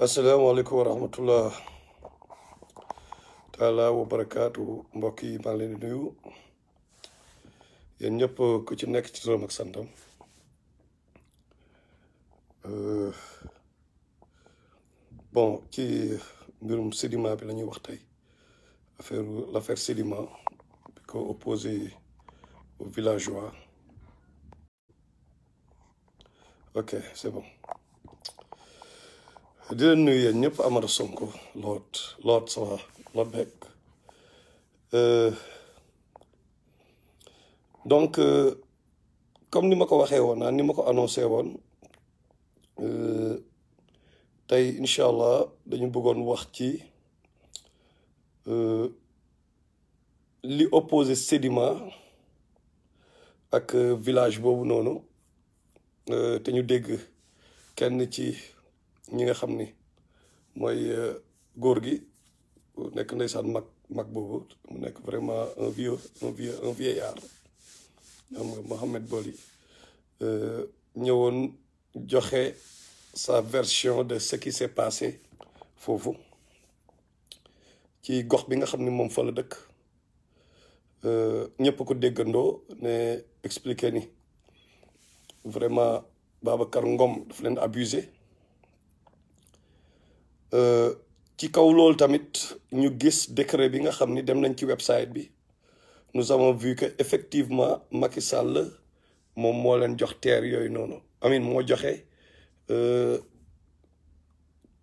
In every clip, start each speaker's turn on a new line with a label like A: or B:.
A: asalaamaaleykum wa rahmatullah taala wa barakaatu mbokk yi maa ngi leen di nuyu yéen ñëpp ku ci nekk ci turam ak santam bon ci mbirum Sedima bi la ñuy wax tey l'affaire Sedima bi ko opposé aux villageois. Ok, c'est bon. di leen nuyu yéen ñëpp Amara Sonko Lord ça va Lord Beck donc comme ni ma ko waxee woon ni ma ko annoncé woon tey incha allah dañu bëggoon wax ci li opposé Sedima ak village boobu noonu te ñu dégg kenn ci ñi nga xam ni mooy góor gi nekk ndeysaan mag boobu mu nekk vraiment un vieillard xam nga Mohamed Boli ñëwoon joxe sa version de ce qui s'est passé foofu ci gox bi nga xam ni moom fa la dëkk ñëpp ko déggandoo ne expliqué ni vraiment Babacar Ngom daf leen abusé ci kaw loolu tamit ñu gis décret bi nga xam ni dem nañ ci website bi nous avons vu que effectivement Macky Sall moom moo leen jox terre yooyu noonu amin moo joxe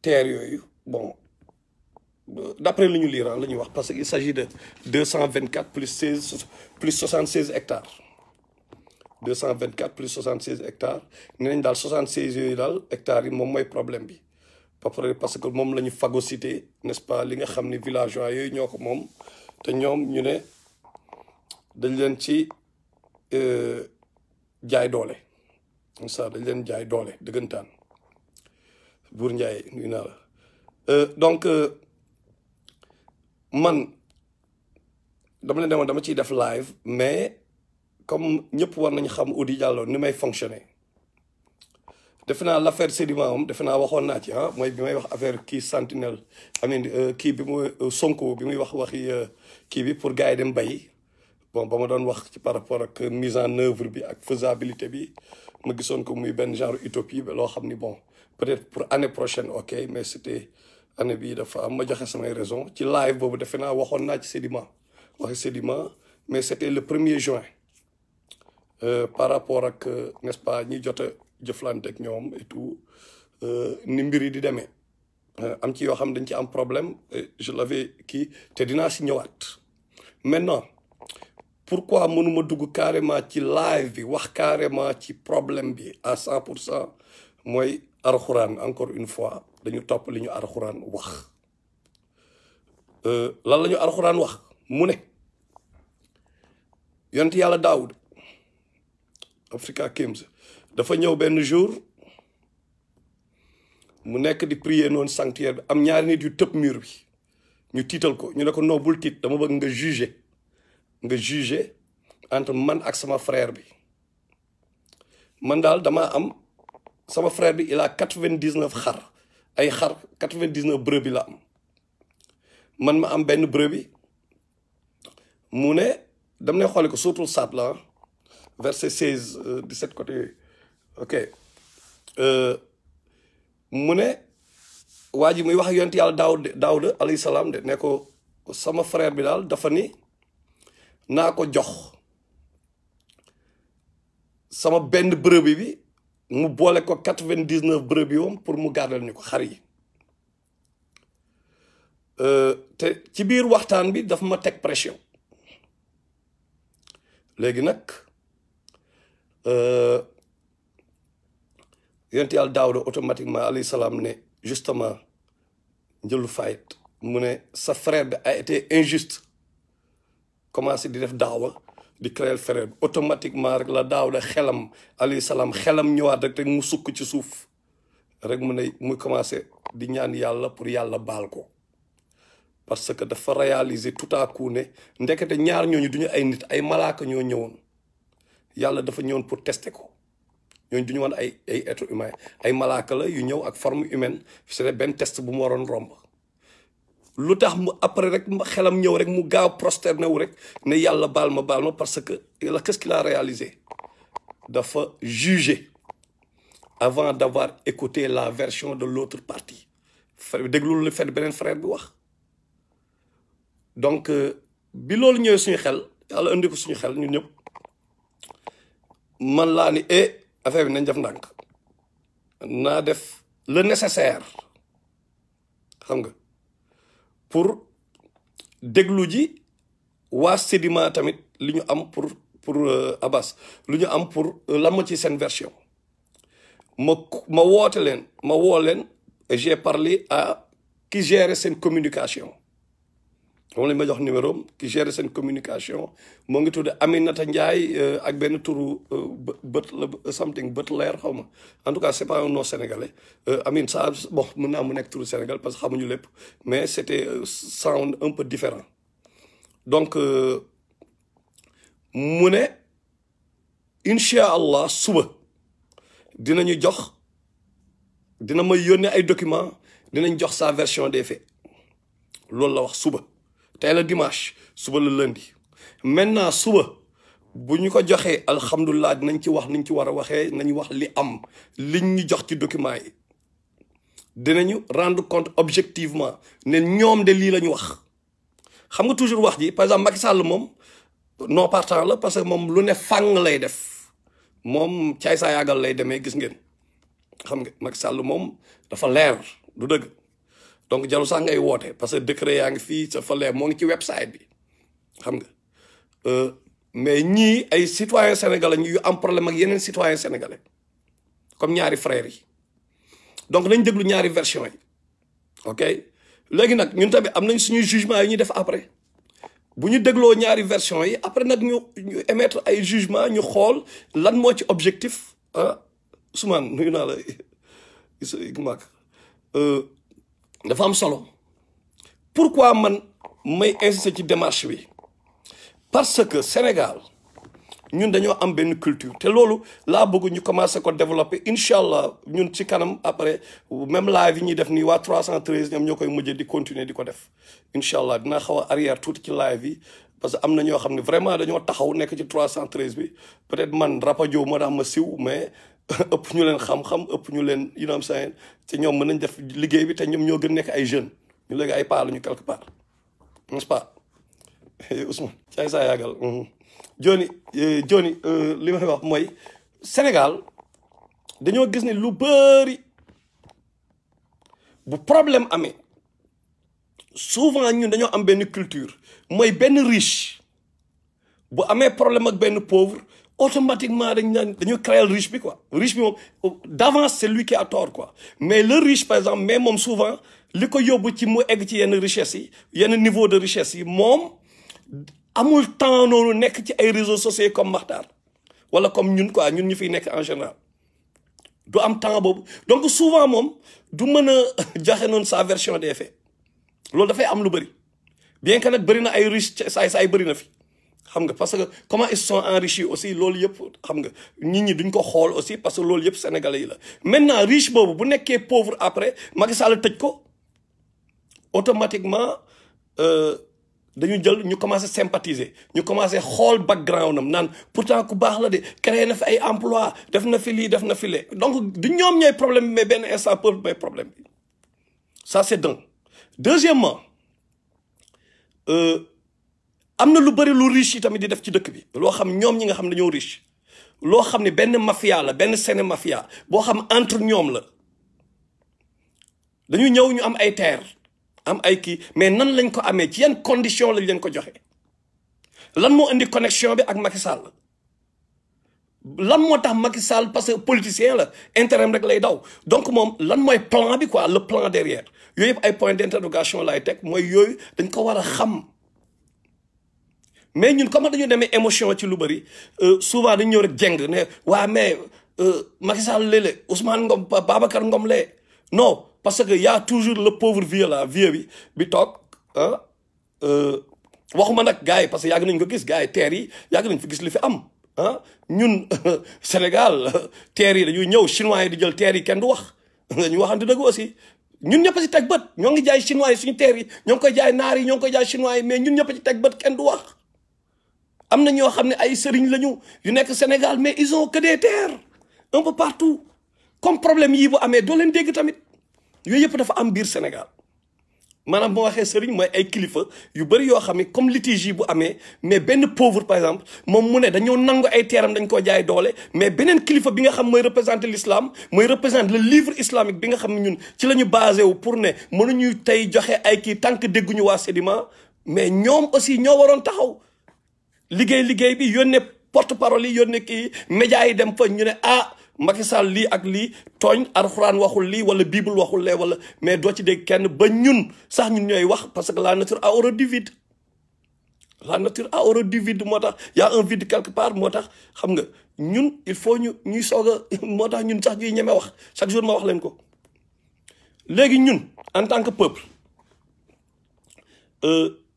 A: terre yooyu bon d'après li ñu lire la ñuy wax parce que il s'agit de 224 plus 76 hectares 224 plus 76 hectares nee nañ daal 76 yooyu daal hectares yi moom mooy problème bi parce que moom la ñu phagocyté n'est-ce pas li nga xam ni villageois yooyu ñoo ko moom te ñoom ñu ne dañ leen ci jaay doole ça dañ leen jaay doole dëggantaan Buur Njaay nuyu naa la donc man dama leen demoon dama ciy def live mais comme ñëpp war nañu xam Audy Diallo ni may fonctionner defe naa l'affaire Sedima moom defe naa waxoon naa ci mooy bi may wax affaire kii sentinelle amin kii bi muy Sonko bi muy wax waxi kii bi pour gars yi dem bayi bon ba ma doon wax ci par rapport ak mise en œuvre bi ak faisabilité bi ma gisoon ko muy benn genre utopie ba loo xam ni bon peut-être pour année prochaine ok mais c'était année bii dafa am ma joxe samay raison ci live boobu defe naa waxoon naa ci Sedima waxi Sedima mais c'était le 1er juin par rapport ak n'est-ce pas ñi jot a jëflante ak ñoom et tout ni mbir yi di demee am ci yoo xam dañ ci am problème je l'avais kii te dinaa si ñëwaat maintenant pourquoi mënuma dugg carrément ci live bi wax carrément ci problème bi à 100% mooy alxuraan encore une fois dañu topp li ñu alxuraan wax lan la ñu alxuraan wax mu ne yonent yàlla Daawud Africa Kims dafa ñëw benn jour mu nekk di prier noonu sanctuaire bi am ñaari nit yu tëb mur bi ñu tiital ko ñu ne ko non bul tiit dama bëgg nga juger entre man ak sama frère bi man daal dama am sama frère bi il a 99 xar ay xar 99 brebis la am man ma am benn brebis mu ne dam ne xoole ko surtout Saat la verset 16 17 côté ok mu ne waa ji muy wax ak yonent yàlla Daawuda alayhi salaam de ne ko sama frère bi daal dafa ni naa ko jox sama benn brebis bi mu boole ko 99 brebis yoom pour mu gardal ñu ko xar yi te ci biir waxtaan bi daf ma teg pression léegi nag yonent yàlla Daawuda automatiquement alayhi salaam ne justement njëlu fayit mu ne sa frère bi a été injuste commencé di def daawa di créer frère bi automatiquement rek la Daawuda xelam alayhi salaam xelam ñëwaat rek te mu sukk ci suuf rek mu ne muy commencé di ñaan yàlla pour yàlla baal ko parce que dafa réaliser tout à coup ne ndekete ñaar ñooñu duñu ay nit ay malaaka ñoo ñëwoon yàlla dafa ñëwoon pour tester ko ñooñu du ñu woon ay être humain ay malaaka la yu ñëw ak forme humaine c'était benn test bu mu waroon romb lu tax mu après rek xelam ñëw rek mu gaaw prosterné wu rek ne yàlla baal ma parce que qu'est-ce qu'il a réalisé dafa juger avant d'avoir écouté la version de l'autre partie déglu lu fait beneen frère bi wax donc bi loolu ñëwee suñu xel yàlla indi ko suñu xel ñun ñëpp man laa ni affaire bi nañ def ndànk naa def le nécessaire xam nga pour déglu ji waa Sedima tamit li ñu am pour Abbas lu ñu am pour lan ma ci seen version ma woote leen ma woo leen j'ai parlé à qui gère seen communication moom lañ ma jox numéro qui gère seen communication moo ngi tudd Aminata Ndiaye ak benn turu bët leer xaw ma en tout cas c'est pas un nom sénégalais Amin ça bon mën naa mu nekk turu Sénégal parce que xamuñu lépp mais c'était sound un peu différent donc mu ne incha allah suba dinañu jox dina ma yónnee ay documents dinañ jox sa version des faits loolu la wax suba tey la dimanche suba la lundi maintenant suba bu ñu ko joxee alhamdulilah dinañ ci wax niñ ci war a waxee nañ wax li am liñ ñu jox ci documents yi dinañu rendre compte objectivement ne ñoom de lii la ñu wax xam nga toujours wax ji par exemple Macky Sall moom non partant la parce que moom lu ne fàng lay def moom caay saa yàggal lay demee gis ngeen xam nga Macky Sall moom dafa leer du dëgg donc jaru sax ngay woote parce que décret yaa ngi fii dafa leer moo ngi ci website bi xam nga mais ñii ay citoyens sénégalais yu am problème ak yeneen citoyens sénégalais comme ñaari frères yi donc nañ déglu ñaari version yi ok léegi nag ñun tamit am nañ suñuy jugement yi ñuy def après bu ñu dégloo ñaari version yi après nag ñu émettre ay jugement ñu xool lan moo ci objectif Ousmane nuyu naa la mag dafa am solo pourquoi man may insister ci démarche bi parce que Sénégal ñun dañoo am benn culture te loolu laa bëgg ñu commencer ko développer incha allah ñun ci kanam après même live yi ñuy def nii waa 313 ñoom ñoo koy mujjee di continuer di ko def incha allah dinaa xaw a arrière tuuti ci live yi parce que am na ñoo xam ne vraiment dañoo taxaw nekk ci 313 bi peut-être man rapajo moo tax ma siw mais ëpp ñu leen xam-xam ëpp ñu leen you know what I'm saying te ñoom mën nañ def liggéey bi te ñoom ñoo gën nekk ay jeunes ñu léegi ay paa la ñu quelque part n'est-ce pas Ousmane caay saa yàggal Johnny li may wax mooy Sénégal dañoo gis ne lu bëri bu problème amee souvent ñun dañoo am benn culture mooy benn riche bu amee problème ak benn pauvre automatiquement dañu créer riche bi quoi riche bi moom d'avance c'est lui qui a tort quoi mais le riche par exemple mais moom souvent li ko yóbbu ci mu egg ci yenn richesse yi yenn niveau de richesse yi moom amul temps noonu nekk ci ay réseaux sociaux comme Makhtar wala comme ñun quoi ñun ñu fiy nekk en général du am temps boobu donc souvent moom du mën a joxe noonu sa version des faits loolu dafay am lu bëri bien que nag bëri na ay riche saay bëri na fi xam nga parce que comment ils sont enrichis aussi loolu yëpp xam nga nit ñi duñ ko xool aussi parce que loolu yëpp sénégalais yi la maintenant riche boobu bu nekkee pauvre après Macky Sall tëj ko automatiquement dañu jël ñu commencé sympathiser ñu commencé xool background am naan pourtant ku baax la de créé na fi ay emploi def na fi lii def na fi lee donc du ñoom ñooy problème bi mais benn instant peuple mooy problème bi ça c'est d'un deuxièmement am na lu bëri lu riche yi tamit di def ci dëkk bi loo xam ñoom ñi nga xam dañoo riche loo xam ne benn mafia la benn sene mafia boo xam entre ñoom la dañu ñëw ñu am ay terre am ay kii mais nan lañ ko amee ci yan condition lañ leen ko joxe lan moo indi connexion bi ak Macky Sall lan moo tax Macky Sall parce que politicien la intérêt rek lay daw donc moom lan mooy plan bi quoi le plan derrière yooyu yëpp ay point d'interrogation lay teg mooy yooyu dañ ko war a xam mais ñun comme dañu demee émotion ci lu bëri souvent dañu ñëw rek jeng ne waa mais Macky Sall léeg-léeg Ousmane Ngom Babacar Ngom lee non parce que y a toujours le pauvre vieux là vieux bi toog waxuma nag gars yi parce que yàgg nañ ko gis gars yi terre yi yàgg nañ fi gis li fi am ah ñun Sénégal terre yi dañuy ñëw chinois yi di jël terre yi kenn du wax ñu waxante dëgg aussi ñun ñëpp ci teg bët ñoo ngi jaay chinois yi suñu terre yi ñoo ngi koy jaay naar yi ñoo ngi koy jaay chinois yi mais ñun ñëpp ci teg bët kenn du wax. am na ñoo xam ne ay sëriñ lañu yu nekk Sénégal mais ils ont que des terres un peu partout comme problème yii bu amee doo leen dégg tamit yooyu yëpp dafa am biir Sénégal. maanaam boo waxee sëriñ mooy ay kilifa yu bëri yoo xam ne comme litige yi bu amee mais benn pauvre par exemple moom mu ne dañoo nangu ay teeram dañ ko jaay doole mais beneen kilifa bi nga xam mooy représenter l'islam mooy représenter le livre islamique bi nga xam ne ñun ci la ñu basé wu pour ne mënuñu tey joxe ay kii tant que dégguñu waa Sedima mais ñoom aussi ñoo waroon taxaw liggéey bi yónnee porte parole yi yónnee kii médias yi dem fa ñu ne Macky Sall lii ak lii tooñ alxuraan waxul lii wala bible waxul lee wala mais doo ci dégg kenn ba ñun sax ñun ñooy wax parce que la nature a horreur du vide la nature a horreur du vide moo tax y a un vide quelque part moo tax xam nga ñun il faut ñuy soog a moo tax ñun sax ñuy ñeme wax chaque jour ma wax leen ko léegi ñun en tant que peuple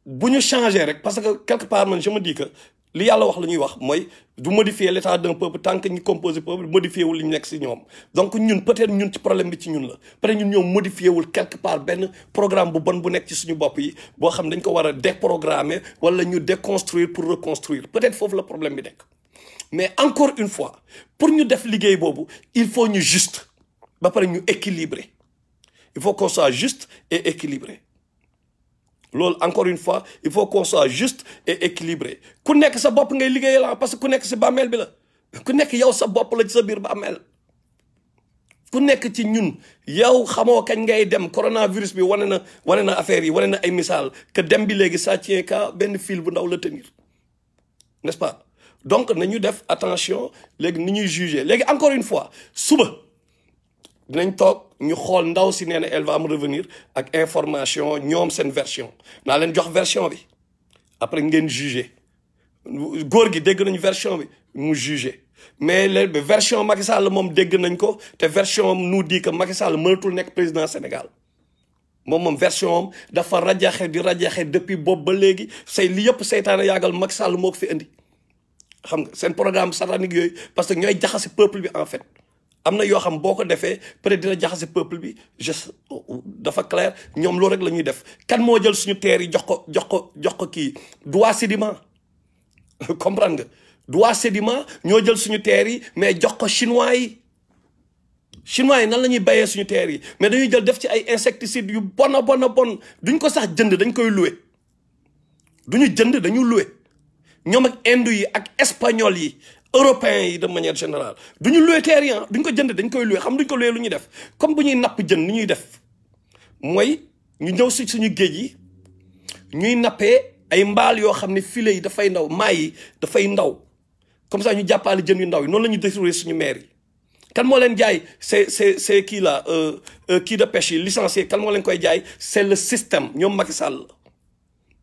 A: bu ñu changé rek parce que quelque part man je me dis que li yàlla wax la ñuy wax mooy du modifier l'état d'un peuple tant que ñu composé peuple modifié wul li ñu nekk si ñoom donc ñun peut-être ñun ci problème bi ci ñun la peut-être ñun ñoom modifié wul quelque part benn programme bu bon bu nekk ci suñu bopp yi boo xam dañ ko war a déprogrammer wala ñu déconstruire pour reconstruire peut-être foofu la problème bi nekk mais encore une fois pour ñu def liggéey boobu il faut ñu juste ba pare ñu équilibré il faut qu'on soit juste et équilibré loolu encore une fois il faut qu'on soit juste et équilibré ku nekk sa bopp ngay liggéey la parce que ku nekk si bàmmeel bi la ku nekk yow sa bopp la ci sa biir bàmmeel ku nekk ci ñun yow xamoo kañ ngay dem coronavirus bi wane na affaire yi wane na ay misaal que dem bi léegi ça tient qu'à benn fil bu ndaw la tenir n'est-ce pas donc nañu def attention léegi ni ñuy juger léegi encore une fois suba dinañ toog ñu xool ndaw si nee na elle va me revenir ak information ñoom seen version naa leen jox version bi après ngeen juger góor gi dégg nañ version bi mu juger mais léegi version Macky Sall moom dégg nañ ko te version nous dit que Macky Sall mënatul nekk président Sénégal moom version am dafa rajaxe di rajaxe depuis boobu ba léegi say li yëpp seytaane yàggal Macky Sall moo ko fi indi xam nga seen programme satanique yooyu parce que ñooy jaxase peuple bi en fait am na yoo xam boo ko defee peut-être dina jaxase peuple bi juste dafa clair ñoom loolu rek la ñuy def kan moo jël suñu terre yi jox ko kii du waa Sedima comprendre nga du waa Sedima ñoo jël suñu terre yi mais jox ko chinois yi nan la ñuy bayee suñu terre yi mais dañuy jël def ci ay insecticides yu bon duñ ko sax jënd dañ koy louer duñu jënd dañu louer ñoom ak indo yi ak espagnol yi européens yi de manière générale duñu loué terre yi duñ ko jënd dañ koy loué xam duñ ko loué lu ñuy def comme bu ñuy napp jën ni ñuy def mooy ñu ñëw si suñu géej yi ñuy nappee ay mbaal yoo xam ne filet yi dafay ndaw maay yi dafay ndaw comme ça ñu jàppale jën yu ndaw yi noonu la ñuy détruire suñu mer yi kan moo leen jaay c'est kii là kii de pêche yi licencié kan moo leen koy jaay c'est le système ñoom Macky Sall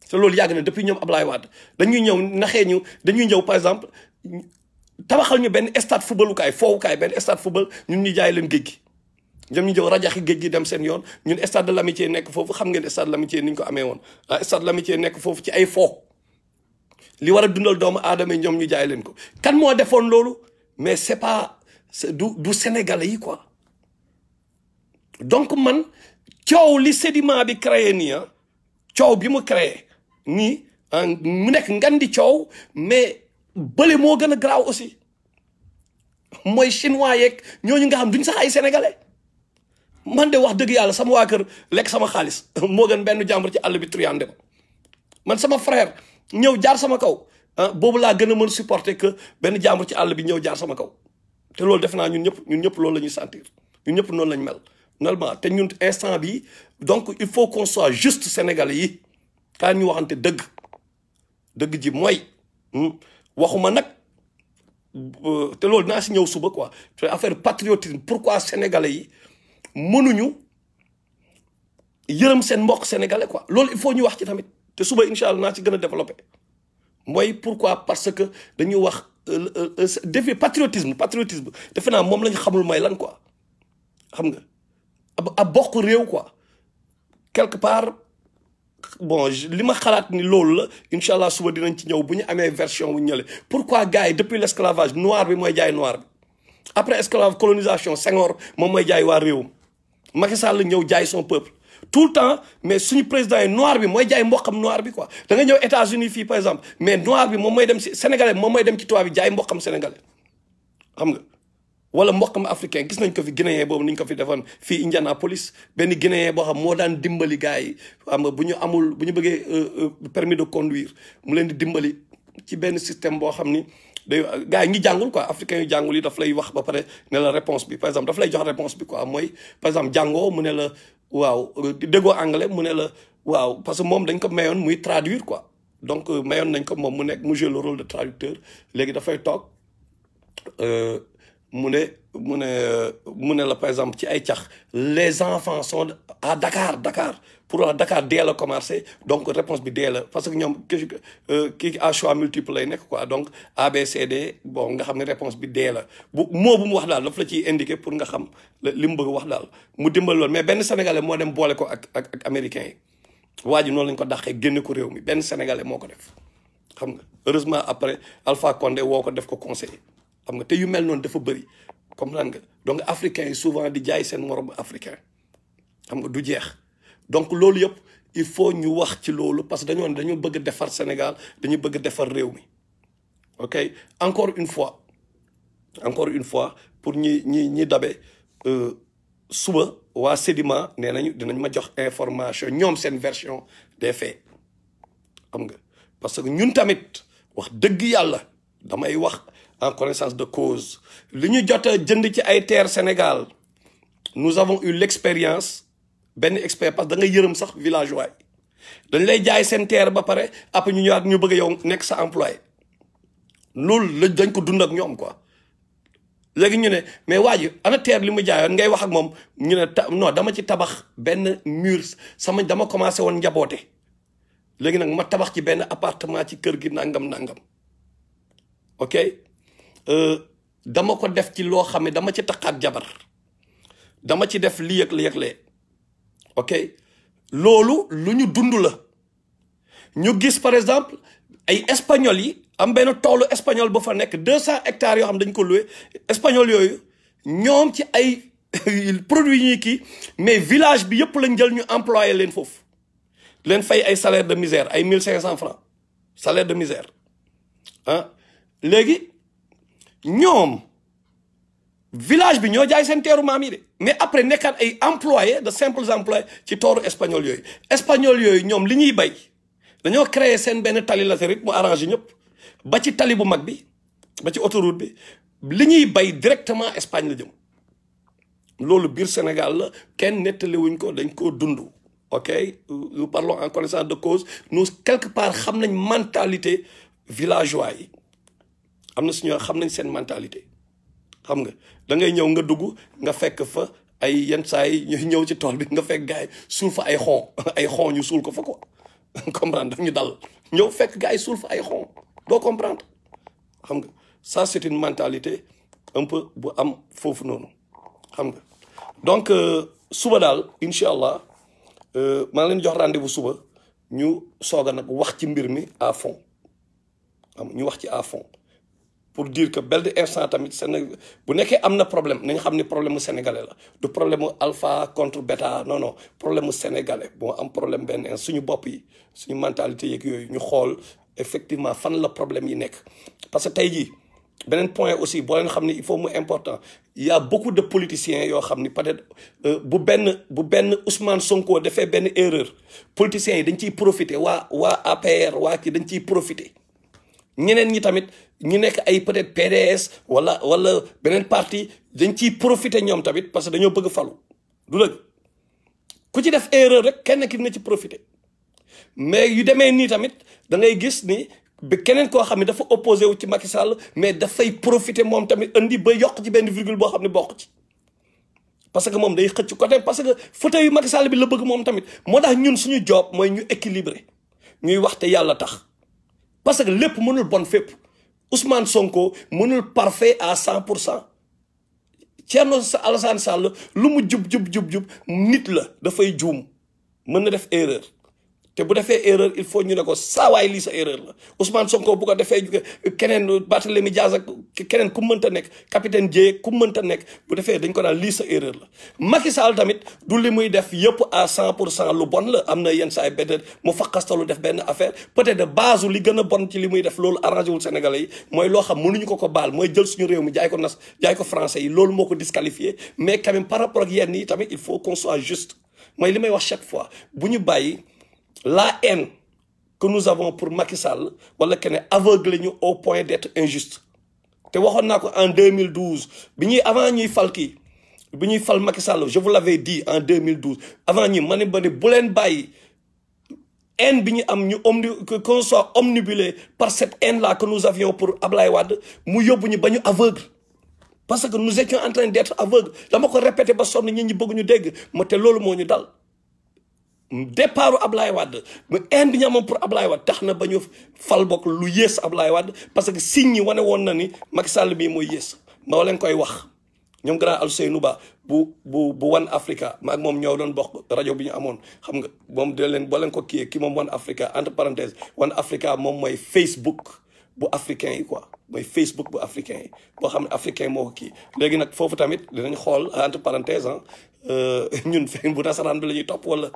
A: te loolu yàgg na depuis ñoom Ablaye Wade dañuy ñëw naxee ñu dañuy ñëw par exemple tabaxal ñu benn stade footballukaay foowukaay benn stade football ñun ñu jaay leen géej gi ñoom ñu jëw rajaxi géej gi dem seen yoon ñun stade de l'amitié nekk foofu xam ngeen stade de l'amitié ni ñu ko amee woon stade de l'amitié nekk foofu ci ay foo li war a dundal doomu aadama yi ñoom ñu jaay leen ko kan moo defoon loolu mais c'est pas du sénégalais yi quoi donc man coow li Sedima bi créé nii coow bi mu créé nii mu nekk ngan di coow mais bële moo gën a garaaw aussi mooy chinois yeeg ñooñu nga xam duñ sax ay sénégalais man de wax dëgg yàlla sama waa kër lekk sama xaalis moo gën benn jàmbur ci àll bi triande ma man sama frère ñëw jaar sama kaw boobu laa gën a mën supporter que benn jàmbur ci àll bi ñëw jaar sama kaw te loolu def naa ñun ñëpp loolu la ñuy sentir ñun ñëpp noonu lañ mel normalement te ñun instant bi donc il faut qu'on soit juste sénégalais yi kaa ñu waxante dëgg ji mooy waxuma nag te loolu naa si ñëw suba quoi te affaire patriotisme pourquoi sénégalais yi mënuñu yërëm seen mbokk sénégalais quoi loolu il faut ñu wax ci tamit te suba incha allah naa ci gën a développé mooy pourquoi parce que dañuy wax défi patriotisme defe naa moom la ñu xamul mooy lan quoi xam nga ab bokk réew quoi quelque part bon li ma xalaat ni loolu la incha allah suba dinañ ci ñëw bu ñu amee version bu ñële pourquoi gars yi depuis l'esclavage noir bi mooy jaay noir bi après esclavage colonisation Senghor moom mooy jaay waa réewum Macky Sall ñëw jaay son peuple tout le temps mais suñu président yi noir bi mooy jaay mboqam noir bi quoi da nga ñëw États-Unis fii par exemple mais noir bi moom mooy dem si sénégalais moom mooy dem ci tubaab bi jaay mboqam sénégalais xam nga wala mboqam africain gis nañ ko fi guinéen boobu niñ ko fi defoon fii Indianapolis benn guinéen boo xam moo daan dimbali gars yi xam nga bu ñu bëggee permis de conduire mu leen di dimbali ci benn système boo xam ni day gars yi ñi jàngul quoi africain yu jàngul yi daf lay wax ba pare ne la réponse bi par exemple daf lay jox réponse bi quoi mooy par exemple jàngoo mu ne la waaw déggoo anglais mu ne la waaw parce que moom dañ ko mayoon muy traduire quoi donc mayoon nañ ko moom mu jouer le rôle de traducteur léegi dafay toog mu ne la par exemple ci ay cax les enfants sont à Dakar pour wax Dakar dee la commencé donc réponse bi dee la parce que ñoom kii à choix multiple lay nekk quoi donc ABCD bon nga xam ne réponse bi dee la bu mu wax daal daf la ciy indiqué pour nga xam li mu bëgg wax daal mu dimbal loolu mais benn sénégalais moo dem boole ko ak américains yi waa ji noonu lañ ko dàqee génne ko réew mi benn sénégalais moo ko def xam nga heureusement après Alpha Condé woo ko def ko conseiller xam nga te yu mel noonu dafa bëri comprendre nga donc africains yi souvent di jaay seen morom africain xam nga du jeex donc loolu yëpp il faut ñu wax ci loolu parce que dañu bëgg defar Sénégal dañu bëgg defar réew mi ok encore une fois pour ñi dabe suba waa Sedima nee nañu dinañ ma jox information ñoom seen version des faits xam nga parce que ñun tamit wax dëgg yàlla damay wax en connaissance de cause li ñu jot a jënd ci ay terre Sénégal nous avons eu l'expérience benn expert parce que da nga yërëm sax villageois dañ lay jaay seen terre ba pare après ñu ñëwaat ñu bëgg yow nekk sa employé loolu dañ ko dund ak ñoom quoi léegi ñu ne mais waa ji ana terre li mu jaayoon ngay wax ak moom ñu ne non dama ci tabax benn mur dama commencé woon njaboote léegi nag ma tabax ci benn appartement ci kër gi nangam ok dama ko def ci loo xam ne dama ci taqaat jabar dama ci def lii ak lii ak lee ok loolu lu ñu dund la ñu gis par exemple ay espagnol yi am benn toolu espagnol ba fa nekk 200 hectares yoo xam dañ ko loué espagnol yooyu ñoom ci ay produits yi ñuy kii mais village bi yëpp lañ jël ñu employé leen foofu leen fay ay salaire de misère ay 1500 francs salaire de misère léegi ñoom village bi ñoo jaay seen teeru maam yi de mais après nekkaat ay employés de simples employés ci tooru espagnol yooyu ñoom li ñuy bay dañoo créer seen benn tali latérite mu arrangé ñëpp ba ci tali bu mag bi ba ci autoroute bi li ñuy bay directement Espagne la jëm loolu biir Sénégal la kenn nettaliwuñ ko dañ koo dund ok nous parlons en connaissance de cause nous quelque part xam nañ mentalité villageois yi am na suñu xam nañ seen mentalité xam nga da ngay ñëw nga dugg nga fekk fa ay yenn saa yi ñu ñëw ci tool bi nga fekk gars yi suul fa ay xon ñu suul ko fa quoi comprendre daf ñu dal ñëw fekk gars yi suul fa ay xon doo comprendre xam nga ça c'est une mentalité un peu bu am foofu noonu xam nga donc suba daal incha allah maa ngi leen jox rendez-vous suba ñu soog a nag wax ci mbir mi à fond xam ñu wax ci à fond pour dire que bel instant tamit Sénégal bu nekkee am na problème nañ xam ni problème mu sénégalais la du problème mu alpha contre bêta non problème mu sénégalais bon am problème benn suñu bopp yi suñu mentalité yeeg yooyu ñu xool effectivement fan la problème yi nekk. parce que tey jii beneen point aussi boo leen xam ni il faut mu important il y a beaucoup de politiciens yoo xam ni peut-être bu benn Ousmane Sonko defee benn erreur politiciens yi dañ ciy profiter waa APR waa kii dañ ciy profiter. ñeneen ñi tamit ñu nekk ay peut-être PDS wala beneen parti dañ ciy profiter ñoom tamit parce que dañoo bëgg falu du dëgg ku ci def erreur rek kenn ki dina ci profiter mais yu demee nii tamit da ngay gis ni ba keneen koo xam ne dafa opposé wu ci Macky Sall mais dafay profiter moom tamit indi ba yokk ci benn virgule boo xam ne bokk ci parce que moom day xëcc côté parce que fauteuil yu Macky Sall bi la bëgg moom tamit moo tax ñun suñu job mooy ñu équilibré ñuy wax te yàlla tax. parce que lépp mënul bon fépp Ousmane Sonko mënul parfait à 100% Thierno Alassane Sall lu mu jub nit la dafay juum mën na def erreur te bu defee erreur il faut ñu ne ko saawaay lii sa erreur la Ousmane Sonko bu ko defee keneen Barthélémy Diaz ak keneen ku mënta nekk capitaine Dièye ku mënta nekk bu defee dañ ko naan lii sa erreur la. Macky Sall tamit du li muy def yëpp à 100% lu bon la am na yenn saa yi peut-être mu faqastalu def benn affaire peut-être de base li gën a bon ci li muy def loolu arrangé wul Sénégalais yi mooy loo xam mënuñu ko baal mooy jël suñu réew mi jaay ko français yi loolu moo ko disqualifié mais quand même par rapport ak yenn yi tamit il faut qu'on soit juste mooy li may wax chaque fois bu ñu bàyyi. La haine que nous avons pour Macky Sall wala que ne aveugle ñu au point d'être injuste te waxoon naa ko en 2012 bi ñuy avant ñuy fal kii bi ñuy fal Macky Sall je vous l'avais dit en 2012 avant ñi ma ne ba ne bu leen bàyyi haine bi ñu am ñu qu'on soit omnibulé par cette haine là que nous avions pour Ablaye Wade mu yóbbu ñu ba ñu aveugle parce que nous étions en train d'être aveugles dama ko répété ba sonn ñi bëgg ñu dégg ma te loolu moo ñu dal. Départ Ablaye Wade mais haine bi ñu amoon pour Ablaye Wade tax na ba ñu fal bokk lu yées Ablaye Wade parce que signe yi wane woon na ni Macky Sall bii mooy yées ma leen koy wax ñoom grand Alseynou Ba bu One Africa maag moom ñoo doon bokk rajo bi ñu amoon xam nga moom da leen boo leen ko kii moom One Africa entre parenthèses One Africa moom mooy Facebook bu africain yi quoi mooy Facebook bu africain yi boo xam ne africain moo ko kii léegi nag foofu tamit dinañ xool entre parenthèses ñun bu nasaraan bi la ñuy topp wala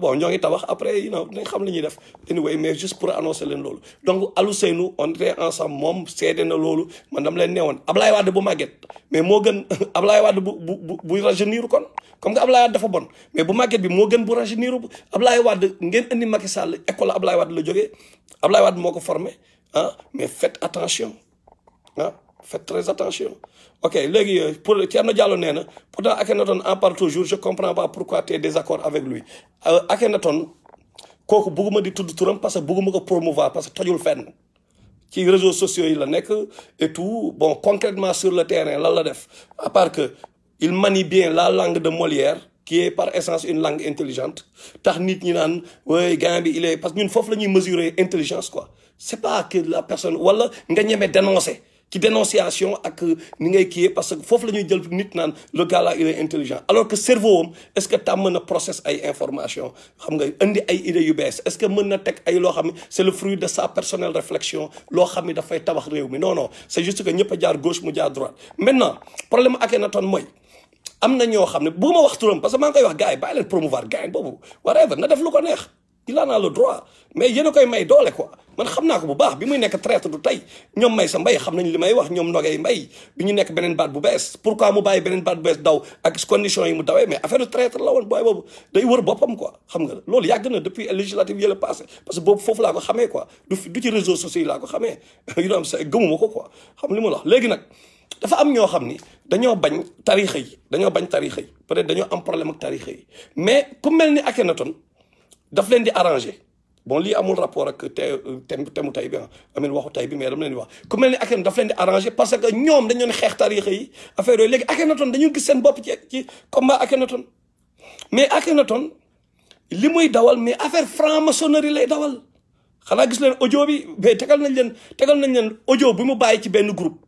A: bon ñoo ngi tabax après dinañ xam li ñuy def anyway mais juste pour annoncer leen loolu donc Alseynou on était ensemble moom seede na loolu man dama leen neewoon Ablaye Wade bu màgget mais moo gën Ablaye Wade bu rajeunir kon comme que Ablaye Wade dafa bon mais bu màgget bi moo gën bu rajeunir Ablaye Wade ngeen indi Macky Sall école Ablaye Wade la jógee Ablaye Wade moo ko formé mais faites attention faites très attention ok léegi pour Thierno Diallo nee na pourtant Akhenaton en parle toujours je comprends pas pourquoi tu es désaccord avec lui Akhenaton kooku bëgguma di tudd turam parce que bëgguma ko promouvoir parce que tojul fenn ci réseaux sociaux yi la nekk et tout bon concrètement sur le terrain lan la def à part que il manie bien la langue de Molière qui est par essence une langue intelligente tax nit ñi naan way gars bi il est parce que ñun foofu la ñuy mesurer intelligence quoi c'est pas que la personne wala nga ñeme dénoncer ci dénonciation ak ni ngay kiiyee parce que foofu la ñuy jël nit naan le gars là il est intelligent alors que cerveau am est-ce que tàmm na process ay information xam nga indi ay idées yu bees est-ce que mën na teg ay loo xam ne c'est le fruit de sa personnelle réflexion loo xam ne dafay tabax réew mi non c'est juste que ñëpp a jaar gauche mu jaar droite maintenant problème Akhenaton mooy am na ñoo xam ne bëgguma wax turam parce que maa ngi koy wax gars yi bàyyi leen promouvoir gars yi boobu whatever na def lu ko neex il en a le droit mais yéen a koy may doole quoi man xam naa ko bu baax bi muy nekk traître du tey ñoom may sa mbay xam nañ li may wax ñoom nogay mbay bi ñu nekk beneen baat bu bees pourquoi mu bàyyi beneen baat bu bees daw ak conditions yi mu dawee mais affaire de traître la woon booy boobu day wër boppam quoi xam nga loolu yàgg na depuis législative yële passé parce que boobu foofu laa ko xamee quoi du ci réseaux sociaux yi laa ko xamee yu doon am sa gëmuma ko quoi xam li ma la wax léegi nag dafa am ñoo xam ni dañoo bañ tarixa yi peut-être dañoo am problème ak tarixa yi mais ku mel ni Akhenaton daf leen di arranger bon lii amul rapport ak temu tay bi amin waxu tay bi mais dama leen di wax ku mel ni Akhenaton daf leen di arranger parce que ñoom dañu doon xeex tarixa yi affaire yooyu léegi Akhenaton dañu gis seen bopp ci combat Akhenaton mais Akhenaton li muy dawal mais affaire franc-maçonnerie lay dawal xanaa gis leen audio bi mais tegal nañ leen audio bi mu bàyyi ci benn groupe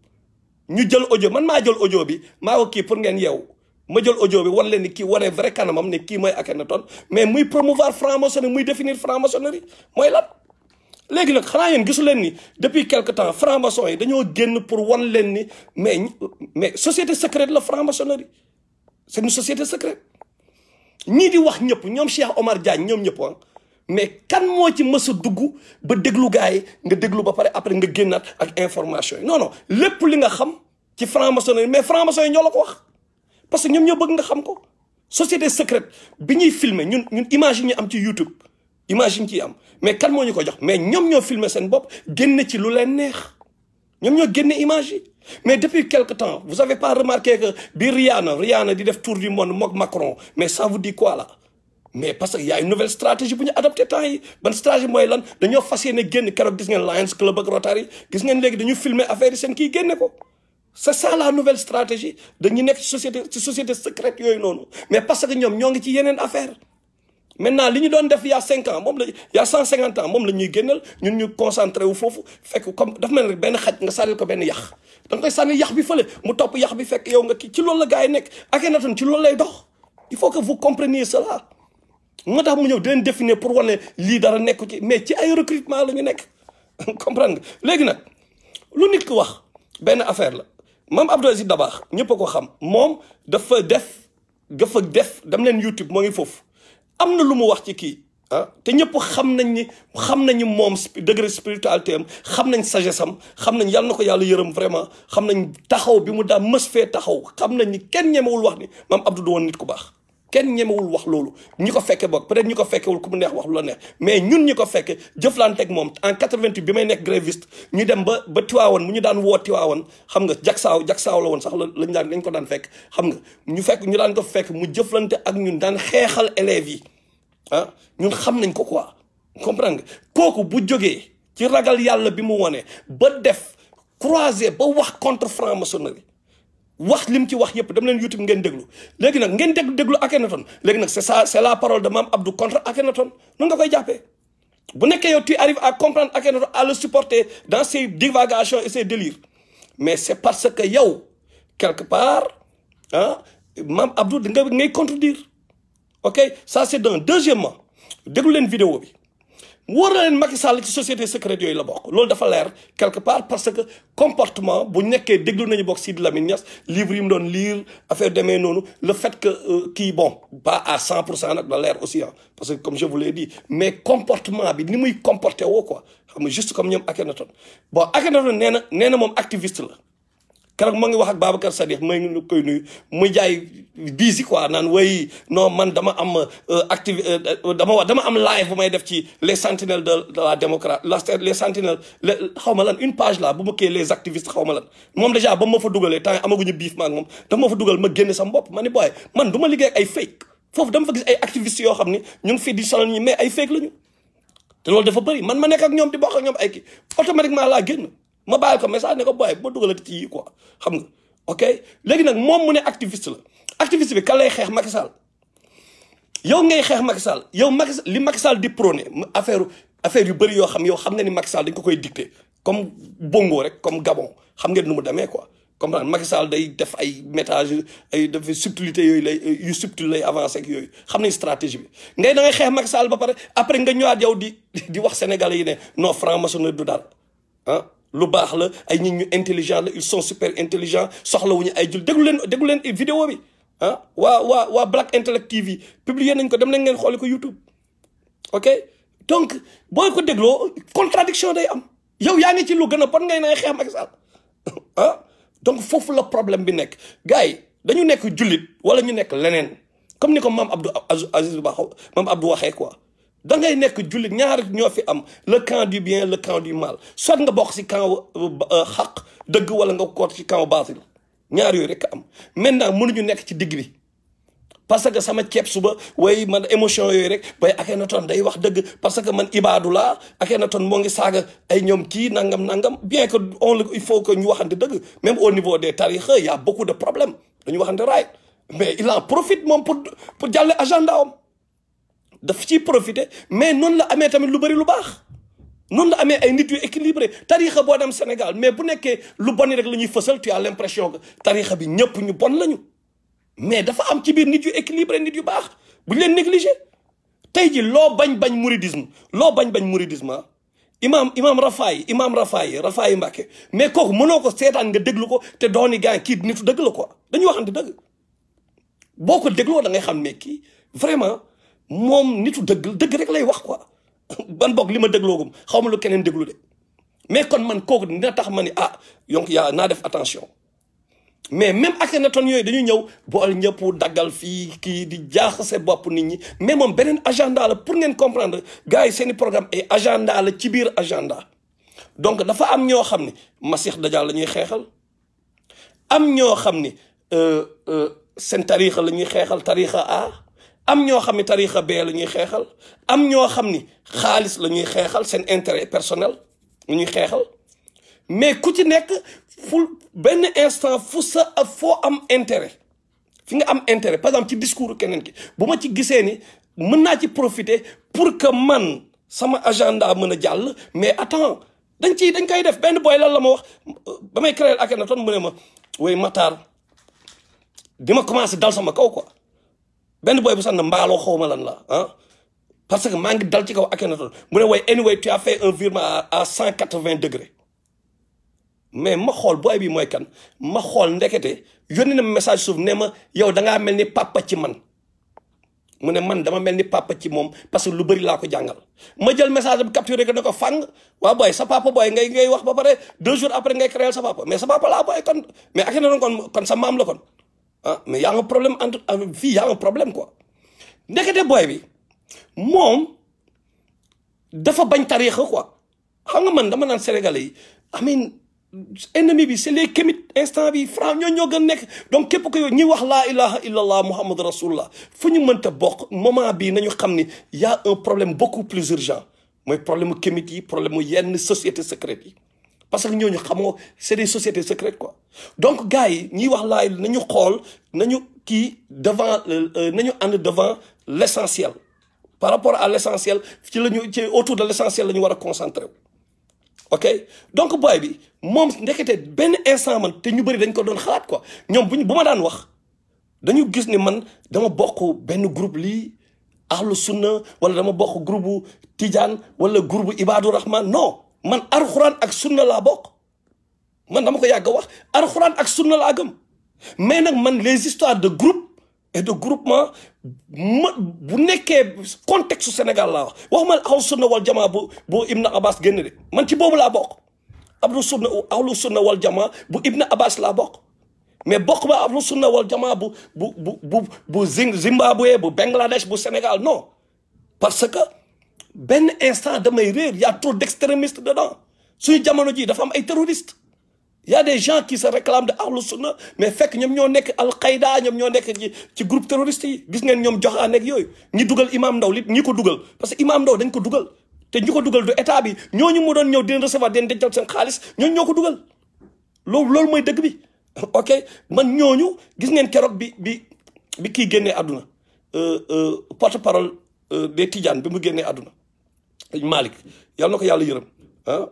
A: ñu jël audio man maa jël audio bi maa ko kii pour ngeen yeewu ma jël audio bi wan leen ni kii wane vrai kanamam ne kii mooy Akhenaton mais muy promouvoir franc-maçonnerie muy définir franc-maçonnerie mooy lan léegi nag xanaa yéen gisu leen ni depuis quelque temps franc-maçon yi dañoo génn pour wan leen ni mais société secrète la franc-maçonnerie c'est une société secrète ñii di wax ñëpp ñoom Cheikh Omar Diagne ñoom ñëpp mais kan moo ci mës a dugg ba déglu gars yi nga déglu ba pare après nga génnaat ak information yi non lépp li nga xam ci franc-maçonnerie mais franc-maçon yi ñoo la ko wax parce que ñoom ñoo bëgg nga xam ko société secrète bi ñuy filmer ñun image yi ñu am ci YouTube image yi ñu ciy am mais kan moo ñu ko jox mais ñoom ñoo filmer seen bopp génne ci lu leen neex ñoom ñoo génne image yi mais depuis quelque temps vous avez pas remarqué que bi Rihanna di def tour du monde mook Macron mais ça vous dit quoi là mais parce que y a une nouvelle stratégie bu ñu adopté temps yi ban stratégie mooy lan dañoo fas yéene génn keroog gis ngeen Lions Club ak Rotary gis ngeen léegi dañu filmer affaire yi seen kii génne ko c'est ça la nouvelle stratégie dañu nekk ci société secrète yooyu noonu mais parce que ñoom ñoo ngi ci yeneen affaire maintenant li ñu doon def il y a 5 ans moom la il y a 150 ans moom la ñuy génnal ñun ñu concentré wu foofu fekk comme dafa mel ni benn xaj nga sànnil ko benn yax da nga koy sànni yax bi fële mu topp yax bi fekk yow nga kii ci loolu la gars yi nekk Akhenaton ci loolu lay dox il faut que vous compreniez cela moo tax mu ñëw di leen définir pour wane lii dara nekku ci mais ci ay recrutement la ñu nekk comprendre nga léegi nag lu nit ki wax benn affaire la Mame Abdou Aziz Dabakh ñëpp a ko xam moom dafa def dem leen YouTube moo ngi foofu am na lu mu wax ci kii te ñëpp xam nañu moom degré spiritualité am xam nañ sagesse am xam nañ yàlla na ko yàlla yërëm vraiment xam nañ taxaw bi mu daa mës fee taxaw xam nañ ni kenn ñemewul wax ni Mame Abdou du woon nit ku baax kenn ñemewul wax loolu ñi ko fekke boog peut-être ñi ko fekkewul ku mu neex wax lu la neex mais ñun ñi ko fekke jëflanteeg moom en 88 bi may nekk gréviste ñu dem ba Tiwaawan mu ñu daan woo Tiwaawan xam nga jagsaaw la woon sax lañ ko daan fekk xam nga ñu daan ko fekk mu jëflante ak ñun daan xeexal élèves yi ñun xam nañ ko quoi comprendre nga kooku bu jógee ci ragal yàlla bi mu wone ba def croisé ba wax contre franc-maçonnerie wax lim ci wax yëpp dem leen YouTube ngeen déglu léegi nag ngeen déglu Akhenaton léegi nag c'est la parole de Mame Abdou contre Akhenaton noonu nga koy jàppee bu nekkee yow tu arrives à comprendre Akhenaton à le supporter dans ses divagations et ses délires mais c'est parce que yow quelque part Mame Abdou ngay contredire ok ça c'est d'un. Deuxièmement déglu leen vidéo bi war na leen Macky Sall ci société secrète yooyu la bokk loolu dafa leer quelque part parce que comportement bu nekkee déglu nañu bokk Sidi Lamine Niass livre yi mu doon lire affaire demee noonu le fait que kii bon pas à 100% nag da leer aussi parce que comme je vous l'ai dit mais comportement bi ni muy comporté woo quoi xam nga juste comme ñoom Akhenaton bon Akhenaton nee na moom activiste la keroog moo ngi wax ak Babacar Sadikh may ngi koy nuyu muy jaay busy quoi naan way non man dama am dama am live bu may def ci les sentinelles de la démocratie les sentinelles xaw ma lan une page là bu ma kii les activistes xaw ma lan moom déjà ba ma fa dugalee temps amaguñu biif ma ak moom dafa ma fa dugal ma génne sama bopp ma ni booy man du ma liggéey ak ay fake foofu dama fa gis ay activistes yoo xam ni ñu ngi fii di sonal ñi mais ay fake lañu te loolu dafa bëri man ma nekk ak ñoom di bokk ak ñoom ay kii automatiquement laa génn ma bàyyi ko message ne ko booy ba dugalati ci yi quoi xam nga ok léegi nag moom mu ne activiste la activiste bi kan lay xeex Macky Sall yow ngay xeex Macky Sall yow li Macky Sall di prôné affaire yu bëri yoo xam yow xam nga ni Macky Sall dañ ko koy dicté comme Bongo rek comme Gabon xam ngeen nu mu demee quoi comprendre Macky Sall day def ay métage ay def subtilité yooyu yu subtil lay avancé ak yooyu xam nañ stratégie bi ngay da ngay xeex Macky Sall ba pare après nga ñëwaat yow di wax sénégalais yi ne non franc-maçonnerie du dara lu baax la ay nit ñu intelligent la ils sont super intelligents soxlawuñu ay jul déglu leen vidéo bi waa Black Intellect TV publier nañ ko dem leen ngeen xooli ko YouTube ok donc boo ko dégloo contradiction day am yow yaa ngi ci lu gën a bon ngay na xeex Macky Sall donc foofu la problème bi nekk gars yi dañu nekk jullit wala ñu nekk leneen comme ni ko Mame Abdou Aziz Ba Mame Abdou waxee quoi da ngay nekk jullit ñaar ñoo fi am le camp du bien le camp du mal soit nga bokk ci camp xaq dëgg wala nga ko ci camp baatil ñaar yooyu rek am maintenant mënuñu nekk ci digg bi parce que sama ceeb suba way man émotion yooyu rek bay Akhenaton day wax dëgg parce que man ibaadu laa Akhenaton moo ngi saaga ay ñoom kii nangam bien que il faut que ñu waxante dëgg même au niveau des tarixa y a beaucoup de problèmes dañu waxante raay mais il en profite moom pour jàlle agenda am daf ciy profiter mais noonu la amee tamit lu bëri lu baax noonu la amee ay nit yu équilibré tarixa boo dem Sénégal mais bu nekkee lu bon rek la ñuy fësal tu as l'impression que tarixa bi ñëpp ñu bon lañu mais dafa am ci biir nit yu équilibré nit yu baax bu ñu leen négligé tey ji loo bañ mouridisme imam Rafaay Mbàkke mais kooku mënoo ko seetaan nga déglu ko te dooni gaa kii nitu dëgg la quoi dañuy waxante dëgg boo ko dégloo da ngay xam ne kii vraiment moom nitu dëgg rek lay wax quoi ban boog li ma dégloogum xaw ma lu keneen déglu de mais kon man kooku dina tax ma ni donc naa def attention mais même Akhenaton yooyu dañuy ñëw bool ñëpp daggal fii kii di jaaxase bopp nit ñi mais moom beneen agenda la pour ngeen comprendre gars yi seeni programme ay agenda la ci biir agenda donc dafa am ñoo xam ni Masih Dajjal la ñuy xeexal am ñoo xam ni seen tarixa la ñuy xeexal tarixa am ñoo xam ni tarixa B la ñuy xeexal am ñoo xam ni xaalis la ñuy xeexal seen intérêt personnel la ñuy xeexal mais ku ci nekk benn instant foo am intérêt fi nga am intérêt par exemple ci discours keneen ki bu ma ci gisee ni mën naa ci profiter pour que man sama agenda mën a jàll mais attends dañ koy def benn boy lan la ma wax ba may créer Akhenaton mu ne ma way Matar di ma commencé dal sama kaw quoi benn boy bu sax na mbaaloo xaw ma lan la parce que maa ngi dal ci kaw Akhenaton mu ne way anyway tu as fait un virement à 180 degrés mais ma xool booy bi mooy kan ma xool ndekete yónni na message suuf ne ma yow dangaa mel ni papa ci man mu ne man dama mel ni papa ci moom parce que lu bëri laa ko jàngal ma jël message bi capturé ko ne ko fang waa booy sa papa booy ngay wax ba pare 2 jours après ngay créer sa papa mais sa papa laa booy kon mais Akhenaton kon sa maam la kon ah mais y a un problème entre fii y a un problème quoi ndekete booy bi moom dafa bañ tariixa quoi xam nga man dama naan sénégalais yi amin ennemi bi c'est les kémites instant bi franc ñoo gën nekk donc képp ko yow ñi wax laa ilaha illallah muhammad rasulullah fu ñu mënta bokk moment bii nañu xam ni y a un problème beaucoup plus urgent mooy problème mu kémites yi problème mu yenn société secrètes yi parce que ñooñu xamoo c'est des sociétés secrètes quoi donc gars yi ñiy wax laa nañu xool nañu kii devant nañu ànd devant l'essentiel par rapport à l'essentiel ci autour de l'essentiel la ñu war a concentrer ok donc booy bi moom ndekete benn instant man te ñu bëri dañ ko doon xalaat quoi ñoom bu ma daan wax dañu gis ni man dama bokk benn groupe lii ahlu sunna wala dama bokk groupe Tidiane wala groupe Ibadu Rahman non man alxuraan ak sunna laa bokk man dama ko yàgg wax alxuraan ak sunna laa gëm mais nag man les histoires de groupe et de groupement bu nekkee contexte Sénégal laa wax ma ahlu sunna wal jamaa bu Ibn Abbas génn de man ci boobu laa bokk ahlu sunna wal jamaa bu Ibn Abbas laa bokk mais bokk ba ahlu sunna wal jamaa bu Zimbabwe bu Bangladesh bu Sénégal non parce que benn instant damay réer y a trop d'extrémistes dedans suñu jamono ji dafa am ay terroristes y a des gens qui se réclament de ahlu sunna mais fekk ñoom ñoo nekk al-Qaïda ñoom ñoo nekk ci groupe terroriste yi gis ngeen ñoom joxaa nekk yooyu ñi dugal imam Ndaw li ñi ko dugal parce que imam Ndaw dañ ko dugal te ñi ko dugal du état bi ñooñu mu doon ñëw den recevoir den dencal seen xaalis ñooñu ñoo ko dugal loolu mooy dëgg bi ok man ñooñu gis ngeen keroog bi kii génnee àdduna porte parole des Tidiane bi mu génnee àdduna Malick yàlla na ko yàlla yërëm ah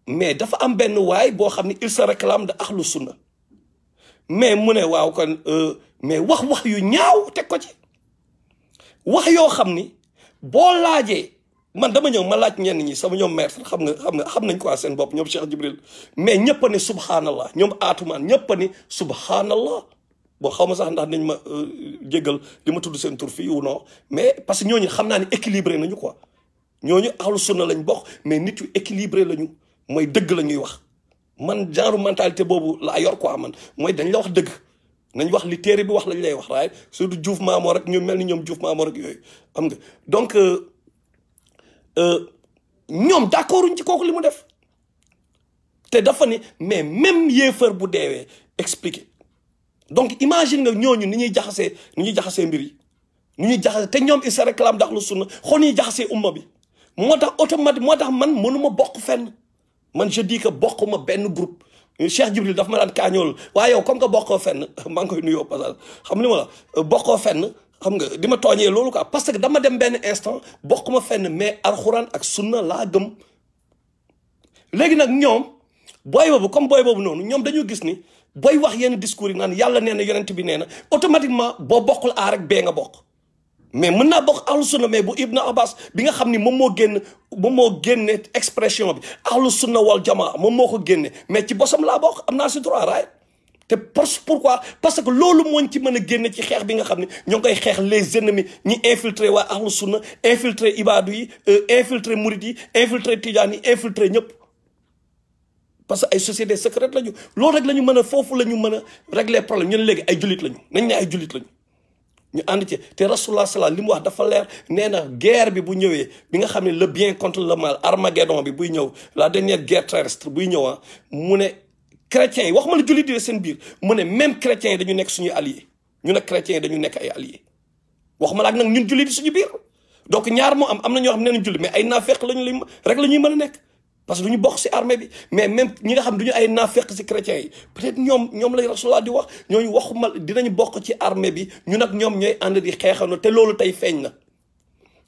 A: mais dafa am benn waay boo xam ni il se réclame de ahlu sunna mais mu ne waaw kon mais wax yu ñaaw teg ko ci wax yoo xam ni boo laajee man dama ñëw ma laaj ñenn ñi sama ñoom maître xam nañ quoi seen bopp ñoom Cheikh Jibril mais ñëpp a ne subhanallah ñoom aatumaan ñëpp a ne subhanallah bon xaw ma sax ndax nañ ma jéggal li ma tudd seen tur fii ou non mais parce que ñooñu xam naa ni équilibré nañu quoi ñooñu ahlu sunna lañ bokk mais nit yu équilibré lañu mooy dëgg la ñuy wax man genre mentalité boobu laa yor quoi man mooy dañ la wax dëgg nañ wax li téere bi wax lañ lay wax waaye surtout Diouf Maamoo rek ñu mel ni ñoom Diouf Maamoo rek yooyu xam nga donc ñoom d'accorduñ ci kooku li mu def te dafa ni mais même yéefar bu deewee expliqué donc imagine nga ñooñu ni ñuy jaxasee mbir yi ni ñuy jaxasee te ñoom il se réclame d'ahlu sunna xool ñuy jaxasee umma bi moo tax automatique moo tax man mënuma bokk fenn man je dis que bokkuma benn groupe Cheikh Jibril daf ma daan kaañool waaye yow comme que bokkoo fenn maa ngi koy nuyoo passage xam li ma la bokkoo fenn xam nga di ma tooñee loolu quoi parce que dama dem benn instant bokkuma fenn mais alxuraan ak sunna laa gëm léegi nag ñoom booy boobu noonu ñoom dañoo gis ni booy wax yenn discours yi naan yàlla nee na yonent bi nee na automatiquement boo bokkul A rek B nga bokk mais mën naa bokk ahlu sunna mais bu Ibn Abbas bi nga xam ni moom moo génne expression bi ahlu sunna wal jamaa moom moo ko génne mais ci bosam laa bokk am naa si droit raay te pourquoi parce que loolu mooñ ci mën a génne ci xeex bi nga xam ne ñoo ngi koy xeex les ennemis ñi infiltré waa ahlu sunna infiltré ibadu yi infiltré murid yi infiltré tijaan yi infiltré ñëpp parce que ay sociétés secrètes lañu loolu rek la ñu mën a foofu la ñu mën a régler problème ñu ne léegi ay jullit lañu nañ ne ay jullit lañu ñu ànd ci te rasulullah sallallahu li mu wax dafa leer nee na guerre bi bu ñëwee bi nga xam ne le bien contre le mal Armageddon bi buy ñëw la dernière guerre terrestre buy ñëw mu ne chrétiens yi wax ma la jullit di seen biir mu ne même chrétiens yi dañu nekk suñuy alliés ñu ne chrétiens yi dañu nekk ay alliés wax ma la ak nag ñun jullit di suñu biir donc ñaar moo am na ñoo xam ne nañ jullit mais ay naafeq lañu rek la ñuy mën a nekk parce que du ñu bokk ci armée bi mais même ñi nga xam duñu ay naafeq ci chrétiens yi peut-être ñoom lay rasulullah di wax ñooñu waxuma dinañ bokk ci armée bi ñu nag ñoom ñooy ànd di xeexandoo te loolu tey feeñ na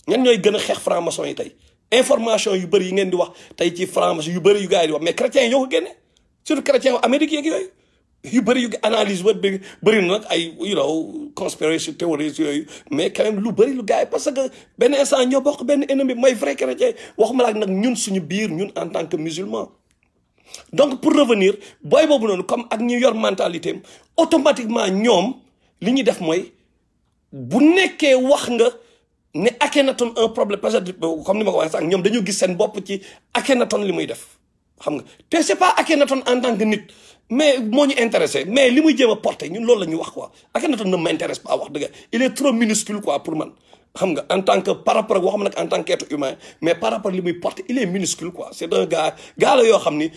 A: ñan ñooy gën a xeex franc-maçon yi tey information yu bëri yi ngeen di wax tey ci franc-maçon yu bëri yu gars yi di wax mais chrétiens yi ñoo ko génne surtout chrétiens yu Amérique yeeg yooyu yu bëri yu analyse ba bëri na nag ay conspiracy theories yooyu mais quand même lu bëri lu gars yi parce que benn instant ñoo bokk benn ennemi mooy vrai chrétien waxuma la nag ñun suñu biir ñun en tant que musulman. donc pour revenir booy boobu noonu comme ak ñu yor mentalité am automatiquement ñoom li ñuy def mooy bu nekkee wax nga ne Akhenaton un problème parce que comme ni ma ko waxee sax ñoom dañu gis seen bopp ci Akhenaton li muy def xam nga te c'est pas Akhenaton en tant que nit mais moo ñu intéressé mais li muy jéem a porté ñun loolu la ñuy wax quoi Akhenaton ne m'intéresse pas wax dëgg il est trop minuscule quoi pour man xam nga en tant que par rapport ak waxam nag en tant qu'être humain mais par rapport li muy porté il est minuscule quoi c'est un gars la yoo xam ni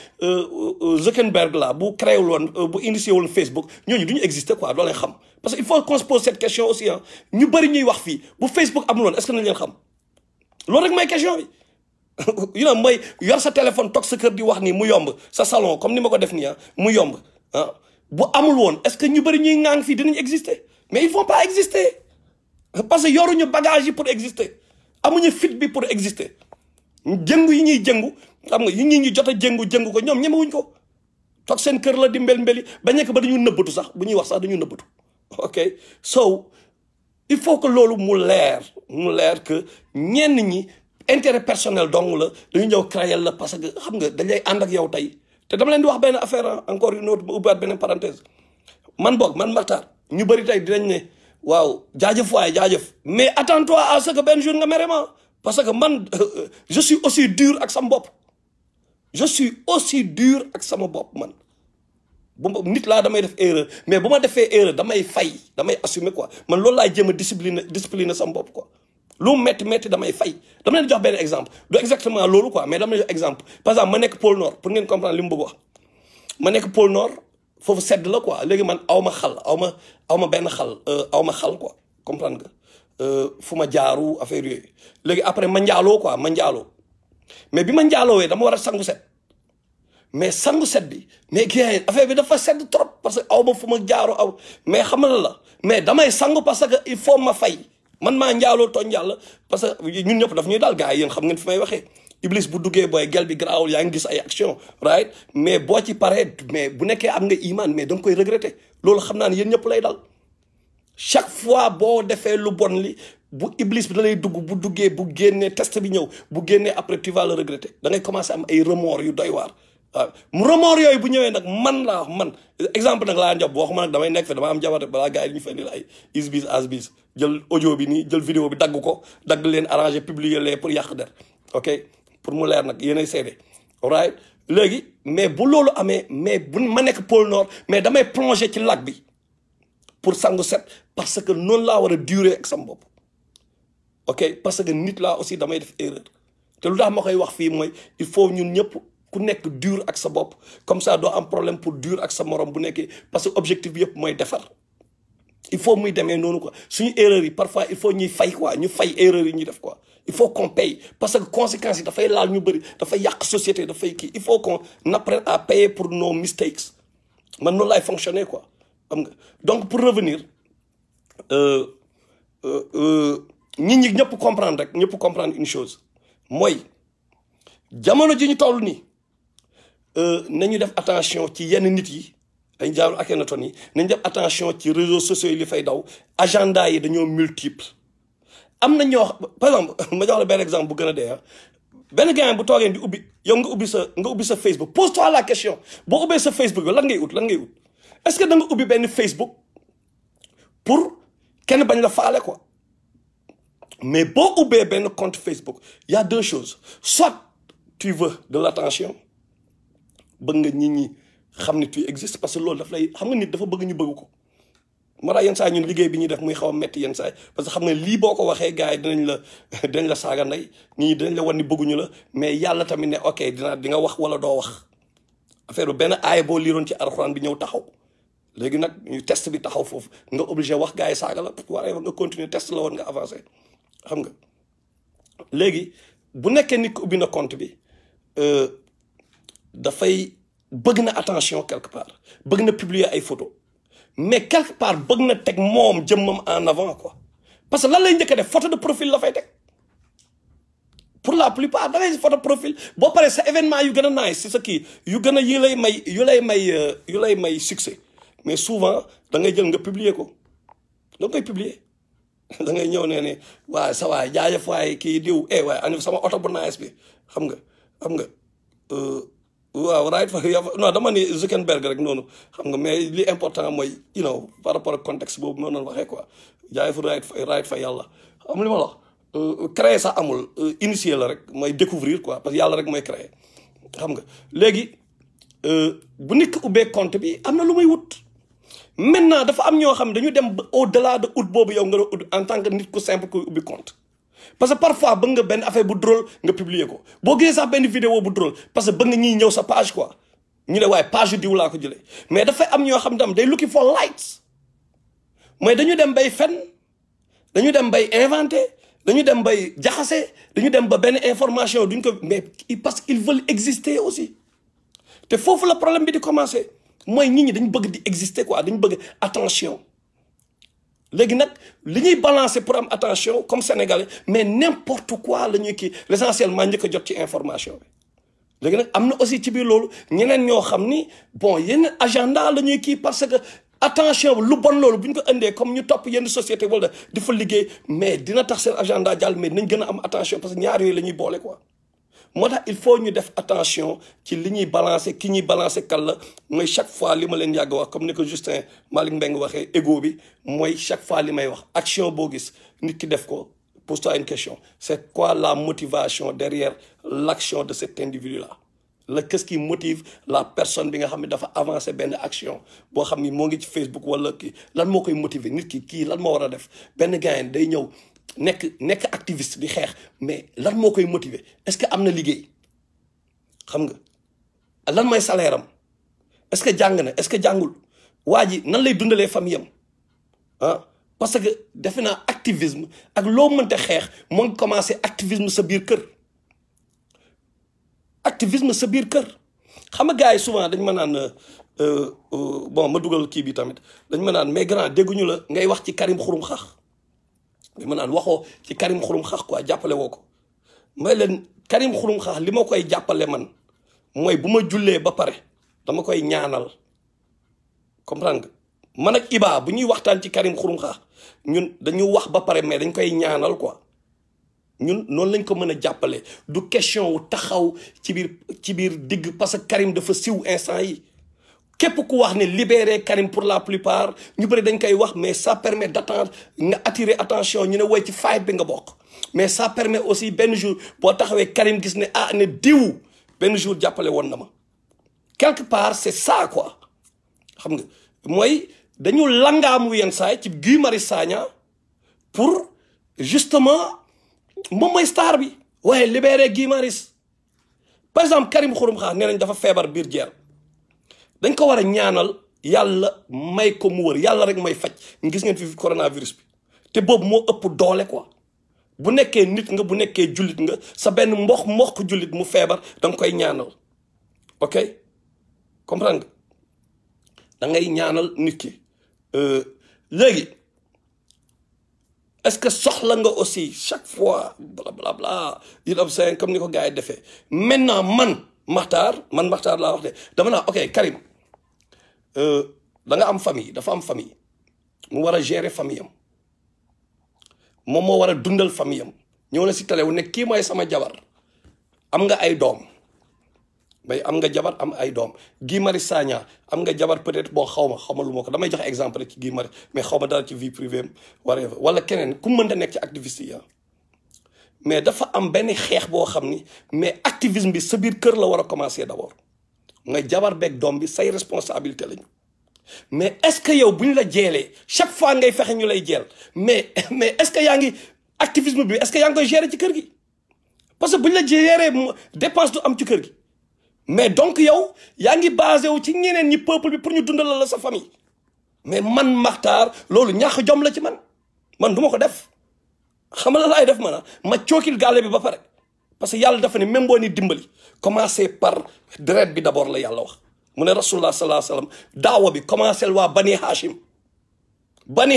A: Zuckerberg la bu créé woon bu initié woon Facebook ñooñu du ñu exister quoi doo leen xam parce que il faut qu'on se pose cette question aussi ah ñu bëri ñuy wax fii bu Facebook amul woon est-ce que nañ leen xam loolu rek mooy question bi mooy yor sa téléphone toog sa kër di wax nii mu yomb sa salon comme ni ma ko def nii mu yomb bu amul woon est-ce que ñu bëri ñuy ŋaang fii dinañ exister mais ils vont pas exister parce que yoruñu bagage yi pour exister amuñu fit bi pour exister jëngu yi ñuy jëngu xam nga yi ñi ñu jot a jëngu ko ñoom ñemewuñ ko toog seen kër la di mbel-mbeli ba nekk ba dañu nëbbatu sax bu ñuy wax sax dañu nëbbatu ok so il faut que loolu mu leer que ñenn ñi intérêt personnel dong la dañu ñëw créer la parce que xam nga dañ lay ànd ak yow tey te dama leen di wax benn affaire encore une autre ma ubbiwaat beneen parenthèse man Makhtar ñu bëri tey dinañ ne waaw jaajëf waaye jaajëf mais attends-toi à ce que benn jour nga mere ma parce que man je suis aussi dur ak sama bopp man bu nit laa damay def erreur mais bu ma defee erreur damay assumer quoi man loolu laay jéem a discipliner sama bopp quoi lu metti damay fay dama leen jox benn exemple du exactement loolu quoi mais dama leen jox exemple par exemple ma nekk pôle nord pour ngeen comprendre li mu bëgg wax ma nekk pôle nord foofu sedd la quoi léegi man aw ma xal quoi comprendre nga fu ma jaaru affaire yooyu léegi après ma njaaloo mais bi ma njaaloowee dama war a sangu set mais sangu set bi mais gars affaire bi dafa sedd trop parce que aw ma fu ma jaaru mais xam la mais damay sangu parce que il faut ma fay man maa njaaloo tooñ yàlla parce que ñun ñëpp daf ñuy daal gars yi yéen xam ngeen fi may waxee Iblis bu duggee booy gel bi garaawul yaa ngi gis ay action right mais boo ci paree mais bu nekkee am nga iman mais da nga koy regretter loolu xam naa ne yéen ñëpp lay dal chaque fois boo defee lu bon li bu Iblis bi da lay dugg bu duggee bu génnee test bi ñëw bu génnee après tu vas le regretter da ngay commencer am ay remords yu doy waar waaw remords yooyu bu ñëwee nag man exemple nag laa njab waxuma nag damay nekk fe dama am jabar balaa gars yi ñu fa indil ay isbis asbis jël audio bi nii jël vidéo bi dagg leen arranger publier les pour yàq der ok pour mu leer nag yéenay seede alright léegi mais bu loolu amee mais bu ma nekk pôle nord mais damay plonger ci lac bi pour sangu set parce que noonu laa war a durer ak sama bopp ok parce que nit laa aussi damay def erreur te lu tax ma koy wax fii mooy il faut ñun ñëpp ku nekk dur ak sa bopp comme ça doo am problème pour dur ak sa morom bu nekkee parce que objectif bi yëpp mooy defar il faut muy demee noonu quoi suñu erreur yi parfois il faut ñuy fay quoi ñu fay erreur yi ñuy def quoi il faut qu'on paye parce que conséquences yi dafay laal ñu bëri dafay yàq société dafay kii il faut qu'on apprenne à payer pour nos mistakes man noonu laay fonctionner quoi xam nga donc pour revenir ñi ñëpp comprendre une chose mooy jamono ji ñu toll nii nañu def attention ci yenn nit yi dañ jaaru Akhenaton yi nañu def attention ci réseaux sociaux yi li fay daw agenda yi dañoo multiple am na ñoo par exemple ma jox la benn exemple bu gën a dee benn gars bu toogee di ubbi yow nga ubbi sa Facebook pose-toi la question boo ubbee sa Facebook lan ngay ut est-ce que da nga ubbi benn Facebook pour kenn bañ la faale quoi mais boo ubbee benn compte Facebook y a deux choses soit tu veux de l'attention bëgg nga nit ñi xam ne tu existes parce que loolu daf lay xam nga nit dafa bëgg ñu bëgg ko moo tax yenn saa ñun liggéey bi ñuy def muy xaw a metti yenn saa parce que xam nga lii boo ko waxee gars yi dinañ la saaga ndey ñii dinañ la wan ni bëgguñu la mais yàlla tamit ne ok di nga wax wala doo wax affaire benn aaya boo liiroon ci alxuraan bi ñëw taxaw léegi nag ñu test bi taxaw foofu nga obligé wax gars yi saaga la waree nga continuer test la woon nga avancé xam nga léegi bu nekkee nit ko ubbi na compte bi dafay bëgg na attention quelque part bëgg na publier ay photos mais quelque part bëgg na teg moom jëmmam en avant quoi parce que lan lay njëkk a def photo de profil la fay teg pour la plupart da ngay photo profil boo paree sa événement yu gën a nice si sa kii yu gën a yu lay may succès mais souvent da ngay jël nga publier ko da nga koy publier da ngay ñëw ne waaye sa waay jaajëf waay kii diw waaye ani sama oto bu nice bi xam nga waaw right fa non dama ni Zuckerberg rek noonu xam nga mais li important mooy par rapport ak contexte boobu moo noonu waxee quoi jaajëf right fa yàlla am li ma la wax créer sax amul initier la rek mooy découvrir quoi parce que yàlla rek mooy créer xam nga léegi bu nit ki ubbee compte bi am na lu muy wut maintenant dafa am ñoo xam dañu dem au delà de ut boobu yow nga doon ut en tant que nit ku simple kuy ubbi compte parce que parfois bëgg nga benn affaire bu drôle nga publier ko boo gisee sax benn vidéo bu drôle parce que bëgg nga ñiy ñëw sa page quoi ñu ne waaye page yu diw laa ko jëlee mais dafay am ñoo xam tam day looking for likes mooy dañu dem bay fen dañu dem bay inventé dañu dem bay jaxase dañu dem ba benn information duñ ko mais parce qu'ils veulent exister aussi te foofu la problème bi di commencer mooy nit ñi dañu bëgg di exister quoi dañu bëgg attention léegi nag li ñuy balancer pour am attention comme sénégalais mais n'importe quoi la ñuy kii l'essentiel maa njëkk a jot ci information bi léegi nag am na aussi ci biir loolu ñeneen ñoo xam ni bon yenn agenda la ñuy kii parce que attention lu bon loolu bu ñu ko indee comme ñu topp yenn société wala di fa liggéey mais dina tax seen agenda jàll mais dinañ gën a am attention parce que ñaar yooyu la ñuy boole quoi moo tax il faut ñu def attention ci li ñuy balancer ki ñuy balancer kan la mooy chaque fois li ma leen yàgg wax comme ni ko Justin Malick Mbengue waxee ego bi mooy chaque fois li may wax action boo gis nit ki def ko pose-toi une question c'est quoi la motivation derrière l'action de cet individu là qu'est-ce qui motive la personne bi nga xam ne dafa avancer benn action boo xam ni moo ngi ci Facebook wala kii lan moo koy motiver nit ki kii lan moo war a def benn gars day ñëw nekk activiste di xeex mais lan moo koy motiver est-ce que am na liggéey xam nga lan mooy salaire am est-ce que jàng na est-ce que jàngul waa ji nan lay dundalee famille am parce que defe naa activisme ak loo mënte xeex moo ngi commencé activisme sa biir kër xam nga gars yi souvent dañ ma naan bon ma dugal kii bi tamit dañ ma naan mais grand dégguñu la ngay wax ci Karim Xurum Xax dañ ma naan waxoo ci Karim Xurum Xax quoi jàppale woo ko may leen Karim Xurum Xax li ma koy jàppale man mooy bu ma jullee ba pare dama koy ñaanal comprendre nga man ak Iba bu ñuy waxtaan ci Karim Xurum Xax ñun dañu wax ba pare mais dañ koy ñaanal quoi ñun noonu lañ ko mën a jàppale du question wu taxaw ci biir digg parce que Karim dafa siw instant yi képp ku wax ne libérer Karim pour la plupart ñu bëri dañ koy wax mais ça permet d'attendre nga attirer attention ñu ne woy ci fight bi nga bokk mais ça permet aussi benn jour boo taxawee Karim gis ne ne diw benn jour jàppale woon na ma quelque part c'est ça quoi xam nga mooy dañu langaamu yenn saay ci Guy Marius Sagna pour justement moom mooy star bi waaye libérer Guy Marius par exemple Karim Xurum Xax nee nañ dafa feebar biir jeel dañ ko war a ñaanal yàlla may ko mu wër yàlla rek may faj gis ngeen fi coronavirus bi te boobu moo ëpp doole quoi bu nekkee nit nga bu nekkee jullit nga sa benn mboq jullit mu feebar da nga koy ñaanal ok comprendre nga da ngay ñaanal nit ki léegi est-ce que soxla nga aussi chaque fois bla bla you know saying comme ni ko gars yi defee maintenant man Makhtar laa wax de dama naa ok Karim da nga am famille dafa am famille mu war a gérer famille am moom moo war a dundal famille am ñëw na si télé wu ne kii mooy sama jabar am nga ay doom bay am nga jabar am ay doom Guy Marius Sagna am nga jabar peut-être bon xaw ma lu ma ko damay joxe exemple rek ci Guy Marius mais xaw ma dara ci vie privée wala keneen ku mënta nekk ci activiste yi mais dafa am benn xeex boo xam ni mais activisme bi sa biir kër la war a commencer d'abord nga jabar beeg doom bi say responsabilité lañu mais est-ce que yow bu ñu la jeelee chaque fois ngay fexe ñu lay jeel mais est-ce que yaa ngi activisme bi est-ce que yaa ngi koy gérer ci kër gi parce que bu ñu la géree dépense du am ci kër gi mais donc yow yaa ngi basé wu ci ñeneen ñi peuple bi pour ñu dundal la sa famille mais man Makhtar loolu ñàkk jom la ci man du ma ko def xam la laay def ma cookil gaale bi ba pare parce que yàlla dafa ne même boo ni dimbali commencer par deret bi d'abord la yàlla wax mu ne rasulullah sallallahu alayhi wa sallam daawa bi commencer waa bani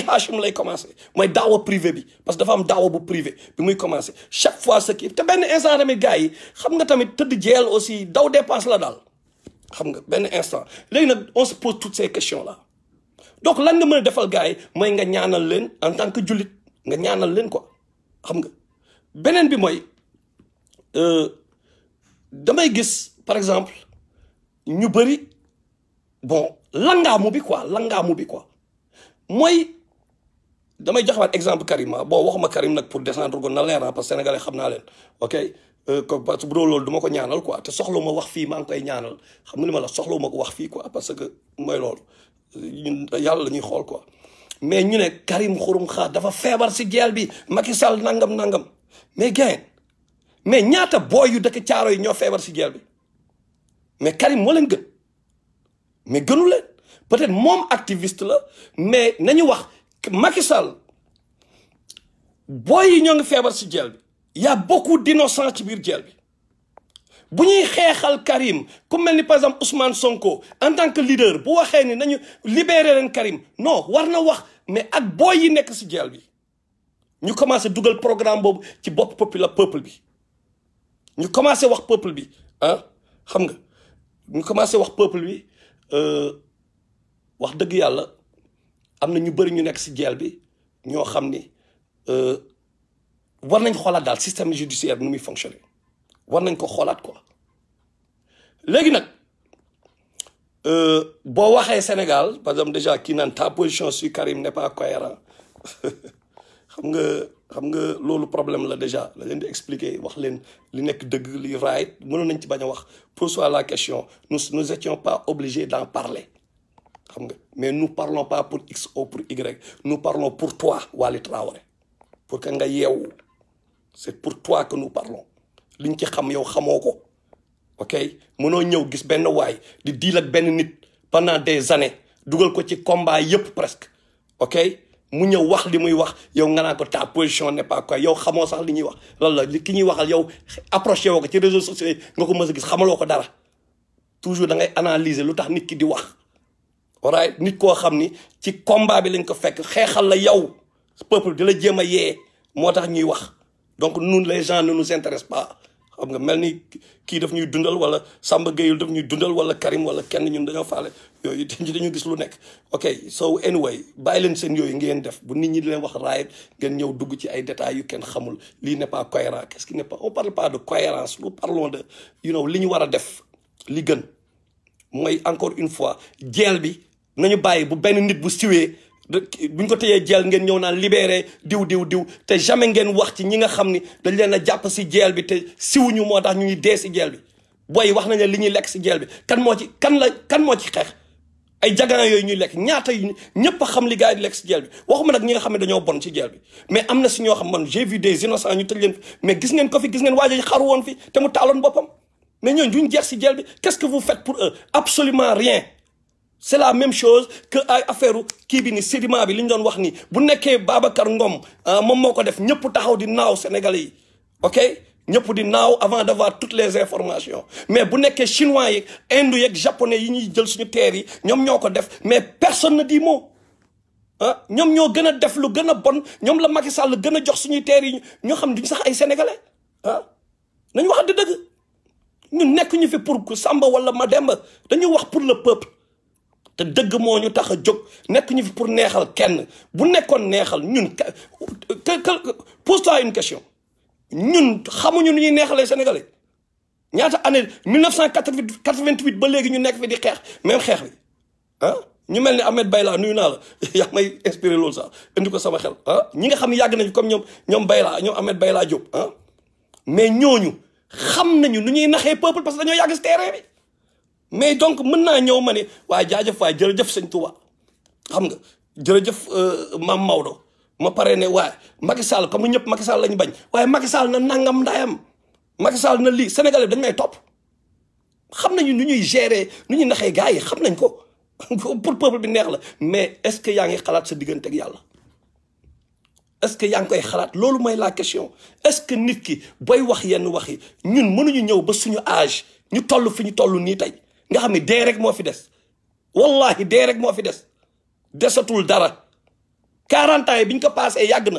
A: Hachim lay commencer mooy daawa privé bi parce que dafa am daawa bu privé bi muy commencer chaque fois ce qui te benn instant tamit gars yi xam nga tamit tëdd jeel aussi daw dépense la daal xam nga benn instant léegi nag on se pose toutes ces questions là donc lan nga mën a defal gars yi mooy nga ñaanal leen en tant que jullit nga ñaanal leen quoi xam nga beneen bi mooy damay gis par exemple ñu bëri bon langaamu bi quoi mooy damay joxewaat exemple Karim bon waxuma Karim nag pour descendre ko na leer parce que sénégalais xam naa leen ok parce que bu doon loolu du ma ko ñaanal quoi te soxla ma wax fii maa ngi koy ñaanal xam nga li ma la soxla ma ko wax fii quoi parce que mooy loolu ñun yàlla la ñuy xool quoi mais ñu ne Karim Xurum Xax dafa feebar si jeel bi Macky Sall nangam mais gain mais ñaata booy yu dëkk caaro yi ñoo feebar si jeel bi mais Karim moo leen gën mais gënu leen peut-être moom activiste la mais nañu wax Macky Sall booy yi ñoo ngi feebar si jeel bi y a beaucoup d'innocents ci biir jeel bi bu ñuy xeexal Karim ku mel ni par exemple Ousmane Sonko en tant que leader bu waxee ni nañu libérer leen Karim non war na wax mais ak booy yi nekk si jeel bi ñu commencé dugal programme boobu ci bopp peuple bi ñu commencé wax peuple bi xam nga ñu commencé wax peuple bi wax dëgg yàlla am na ñu bëri ñu nekk si jeel bi ñoo xam ni war nañ xoolaat daal système judiciaire bi nu muy fonctionner war nañ ko xoolaat quoi léegi nag boo waxee Sénégal par exemple déjà kii naan ta position sur Karim n'est pas cohérent xam nga loolu problème la déjà la leen di expliquer wax leen li nekk dëgg li right mënoon nañ ci bañ a wax pose-toi la question nous étions pas obligés d'en parler xam nga mais nous parlons pas pour X ou pour Y nous parlons pour toi Waly Traoré pour que nga yeewu c'est pour toi que nous parlons liñ ci xam yow xamoo ko ok mënoo ñëw gis benn waay di deal ak benn nit pendant des années dugal ko ci combat yëpp presque ok mu ñëw wax li muy wax yow nga naan ko ta position n'est pas quoi yow xamoo sax li ñuy wax loolu la ki ñuy waxal yow approché woo ko ci réseaux sociaux yi nga ko mës a gis xamaloo ko dara toujours da ngay analyser lu tax nit ki di wax alright nit koo xam ni ci combat bi lañ ko fekk xeexal la yow peuple di la jéem a yee moo tax ñuy wax donc nous les gens ne nous intéressent pas xam nga mel ni kii daf ñuy dundal wala Samba Gueye daf ñuy dundal wala Karim wala kenn ñun dañoo faale yooyu dañu gis lu nekk ok so anyway bàyyi leen seen yooyu ngeen def bu nit ñi di leen wax raayit ngeen ñëw dugg ci ay détails yu kenn xamul lii n'est pas cohérent qu'est-ce qui n'est pas on parle pas de cohérence nous parlons de li ñu war a def li gën mooy encore une fois jeel bi nañu bàyyi bu benn nit bu siwee buñ ko tëyee jeel ngeen ñëw naan libéré diw te jamais ngeen wax ci ñi nga xam ni dañ leen a jàpp si jeel bi te siwuñu moo tax ñu ngi dee si jeel bi booy wax nañ li ñuy lekk si jeel bi kan moo ci xeex ay jagan yooyu ñuy lekk ñaata ñëpp a xam li gars yi di lekk si jeel bi waxuma nag ñi nga xam ne dañoo bon ci jeel bi mais am na si ñoo xam man j'ai vu des innocents ñu tëj leen mais gis ngeen ko fi gis ngeen waajo xaru woon fi te mu taaloon boppam mais ñooñu duñ jeex si jeel bi qu'est-ce que vous faites pour eux absolument rien c'est la même chose que ay affaire kii bi ni sédiment bi li ñu doon wax ni bu nekkee Babacar Ngom moom moo ko def ñëpp taxaw di naaw Sénégalais yi ok ñëpp di naaw avant d'avoir toutes les informations mais bu nekkee chinois yi indo yeeg japonais yi ñuy jël suñu terre yi ñoom ñoo ko def mais personne ne dit mot ñoom ñoo gën a def lu gën a bon ñoom la Macky Sall gën a jox suñuy terre yi ñoo xam ne duñ sax ay sénégalais nañu wax dëgg ñun nekk ñu fi pour Samba wala Mademba dañuy wax pour le peuple te dëgg moo ñu tax a jóg nekk ñu fi pour neexal kenn bu nekkoon neexal ñun pose-toi une question ñun xamuñu nu ñuy neexalee sénégalais ñaata année 1988 ba léegi ñu nekk fi di xeex même xeex bi ñu mel ni Ahmed Bayla nuyu naa la yaa may inspiré loolu sax indi ko sama xel ñi nga xam ne yàgg nañu comme ñoom Bayla ñoom Ahmed Bayla Diop mais ñooñu xam nañu nu ñuy naxee peuple parce que dañoo yàgg si terrain bi mais donc mën naa ñëw ma ne waaye jaajëf waay jërëjëf sëñ Touba xam nga jërëjëf Maam Maodo ma pare ne waaye Macky Sall comme ñëpp Macky Sall lañu bañ waaye Macky Sall na nangam ndayam Macky Sall na lii Sénégalais dañ may topp xam nañu nu ñuy gérer nu ñuy naxee gars yi xam nañ ko pour peuple bi neex la mais est-ce que yaa ngi xalaat sa diggante ak yàlla est-ce que yaa ngi koy xalaat loolu mooy la question est-ce que nit ki booy wax yenn wax yi ñun mënuñu ñëw ba suñu âge ñu toll fi ñu toll nii tey nga xam ne dee rek moo fi des wallahi dee rek moo fi des desatul dara 40 ans yi bi ñu ko passé yàgg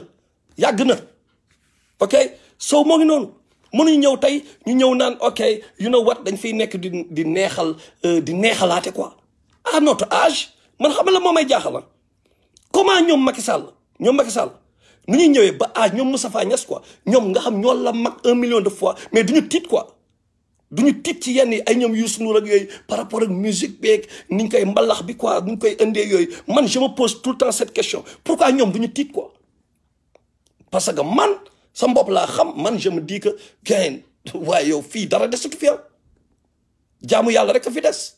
A: na ok so moo ngi noonu mënuñu ñëw tey ñu ñëw naan ok you know what dañ fiy nekk di neexalaate quoi à notre âge man xam la moo may jaaxal comment ñoom Macky Sall nu ñuy ñëwee ba âge ñoom Moustapha Niasse quoi ñoom nga xam ñoo la mag 1 million de fois mais duñu tiit quoi duñu tiit ci yenn yi ay ñoom Youssou Ndour ak yooyu par rapport ak musique beeg ni ñu koy mbalax bi quoi ni ñu koy indee yooyu man je me pose tout le temps cette question pourquoi ñoom duñu tiit quoi parce que man sa bopp laa xam man je me dis que gain waaye yow fii dara desatu fi jaamu yàlla rek a fi des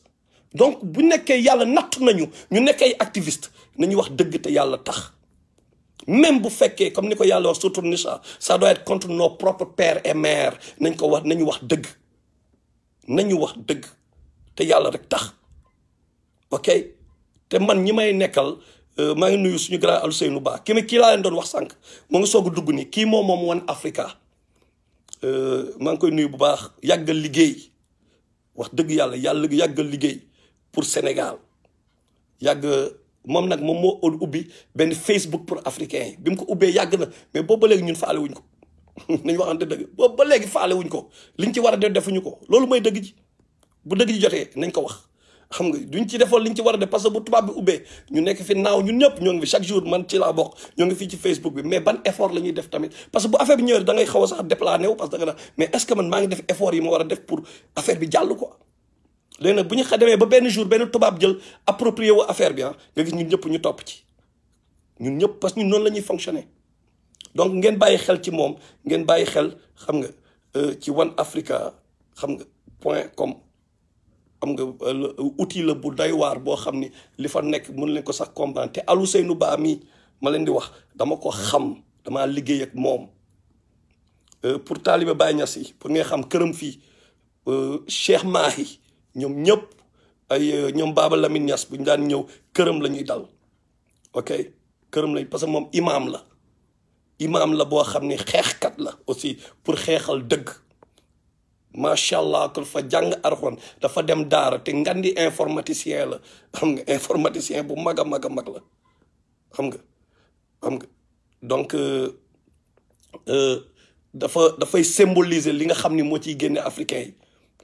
A: donc bu nekkee yàlla natt nañu ñu nekk ay activiste nañu wax dëgg te yàlla tax même bu fekkee comme ni ko yàlla wax surtout Nisa ça doit être contre nos propres pères et mères nañ ko wax nañu wax dëgg te yàlla rek tax ok te man ñi may nekkal maa ngi nuyu suñu grand Ousseynou Ba kii laa leen doon wax sànq moo ngi soog a dugg nii kii moom One Africa maa ngi koy nuyu bu baax yàggal liggéey wax dëgg yàlla yàggal liggéey pour Sénégal moom nag moom moo ubbi benn Facebook pour africain yi bi mu ko ubbee yàgg na mais boobu ba léegi ñun faale wuñ ko nañu waxante dëgg boobu ba léegi faale wuñ ko liñ ci war a def defuñu ko loolu mooy dëgg ji bu dëgg ji jotee nañ ko wax xam nga duñ ci defoon liñ ci war a def parce que bu tubaab bi ubbee ñu nekk fi naaw ñun ñëpp ñoo ngi fi chaque jour man ci laa bokk ñoo ngi fii ci Facebook bi mais ban effort la ñuy def tamit parce que bu affaire bi ñëwee da ngay xaw a sax déplané wu parce que da nga mais est-ce que man maa ngi def effort yi ma war a def pour affaire bi jàll quoi léegi nag bu ñu demee ba benn jour benn tubaab jël approprié wu affaire bi nga gis ñun ñëpp ñu topp ci ñun ñëpp parce que ñun noonu la ñuy fonctionner donc ngeen bàyyi xel ci moom ngeen bàyyi xel xam nga ci One Africa xam nga .com xam nga outil la bu doy waar boo xam ni li fa nekk mën leen ko sax comprendre te Ousseynou Ba mii ma leen di wax dama ko xam damaa liggéey ak moom pour taalibe Baye Niass yi pour nga xam këram fii Cheikh Mahi ñoom ñëpp ay ñoom Baba Lamine Niass bu ñu daan ñëw këram la ñuy dal ok këram lañ parce que moom imam la boo xam ni xeexkat la aussi pour xeexal dëgg macha allah ko fa jàng Alxuraan dafa dem daara te ngandi informaticien la xam nga informaticien bu mag a mag la xam nga donc dafay symboliser li nga xam ni moo ciy génne africain yi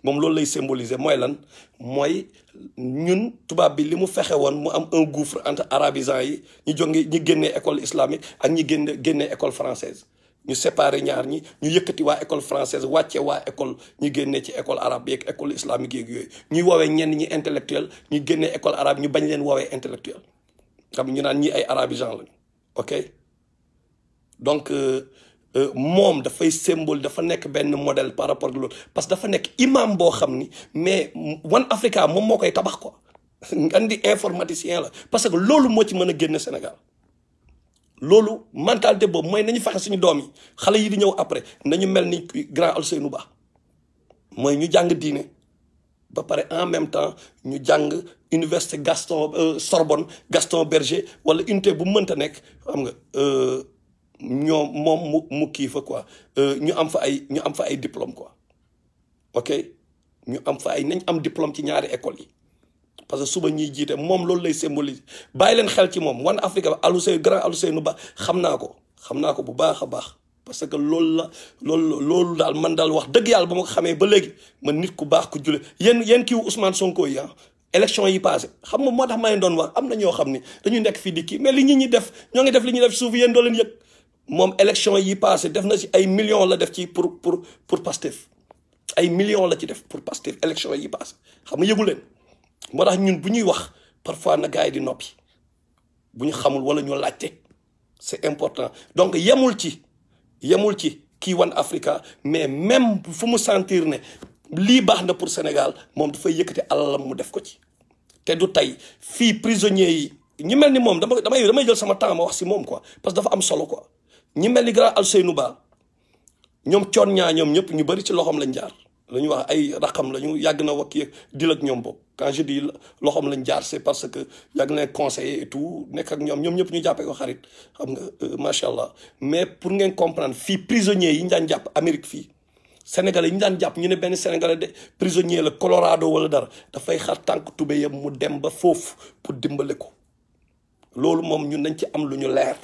A: moom loolu lay symboliser mooy lan mooy ñun tubaab bi li mu fexe woon mu am un gouffre entre arabisants yi ñi génnee école islamique ak ñi génnee école française ñu séparé ñaar ñi ñu yëkkati waa école française wàcce waa école ñu génnee ci école arabe yeeg école islamique yeeg yooyu ñuy woowee ñenn ñi intellectuel ñu génnee école arabe ñu bañ leen woowee intellectuel xam ñu naan ñi ay arabisants lañu ok donc moom dafay symbole dafa nekk benn modèle par rapport ak loolu parce que dafa nekk imam boo xam ni mais One Africa moom moo koy tabax quoi ngan di informaticien la parce que loolu moo ci mën a génne Sénégal loolu mentalité boobu mooy nañu fexe suñu doom yi xale yi di ñëw après nañu mel ni grand Ousseynou Ba mooy ñu jàng diine ba pare en même temps ñu jàng université Sorbonne Gaston Berger wala unité bu mënta nekk xam nga ñoom moom mu kii fa quoi ñu am fa ay diplôme quoi ok ñu am fa nañ am diplôme ci ñaari école yi parce que suba ñuy jiite moom loolu lay symboliser bàyyi leen xel ci moom One Africa ba grand Ousseynou Ba xam naa ko bu baax a baax parce que loolu daal man daal wax dëgg yàlla ba ma ko xamee ba léegi man nit ku baax ku jule yéen kii Ousmane Sonko yi élection yi passé xam nga moo tax ma leen doon wax am na ñoo xam ni dañu nekk fii di kii mais li ñi def ñoo ngi def li ñuy def suuf yéen doo leen yëg moom élection yi passé def na ci ay millions la def ci pour Pastef ay millions la ci def pour Pastef élection yi passé xam nga yëgu leen moo tax ñun bu ñuy wax parfois na gars yi di noppi bu ñu xamul wala ñu laajte c'est important donc yemul ci kii One Africa mais même fu mu sentir ne lii baax na pour Sénégal moom dafay yëkkati alalam mu def ko ci te du tey fii prisonniers yi ñi mel ni moom damay jël sama temps ma wax si moom quoi parce que dafa am solo quoi ñi mel ni grand Ousseynou Ba ñoom coon ñaa ñoom ñëpp ñu bëri ci loxoom lañ jaar la ñu wax ay raqam la ñu yàgg na wax yeeg dil ak ñoom boobu quand je dis loxoom lañ jaar c'est parce que yàgg na conseiller et tout nekk ak ñoom ñëpp ñu jàppee ko xarit xam nga macha allah mais pour ngeen comprendre fii prisonniers yi ñu daan jàpp Amérique fii Sénégalais yi ñu daan jàpp ñu ne benn Sénégalais de prisonnier la Colorado wala dara dafay xar tànk tubéyam mu dem ba foofu pour dimbale ko loolu moom ñun nañ ci am lu ñu leer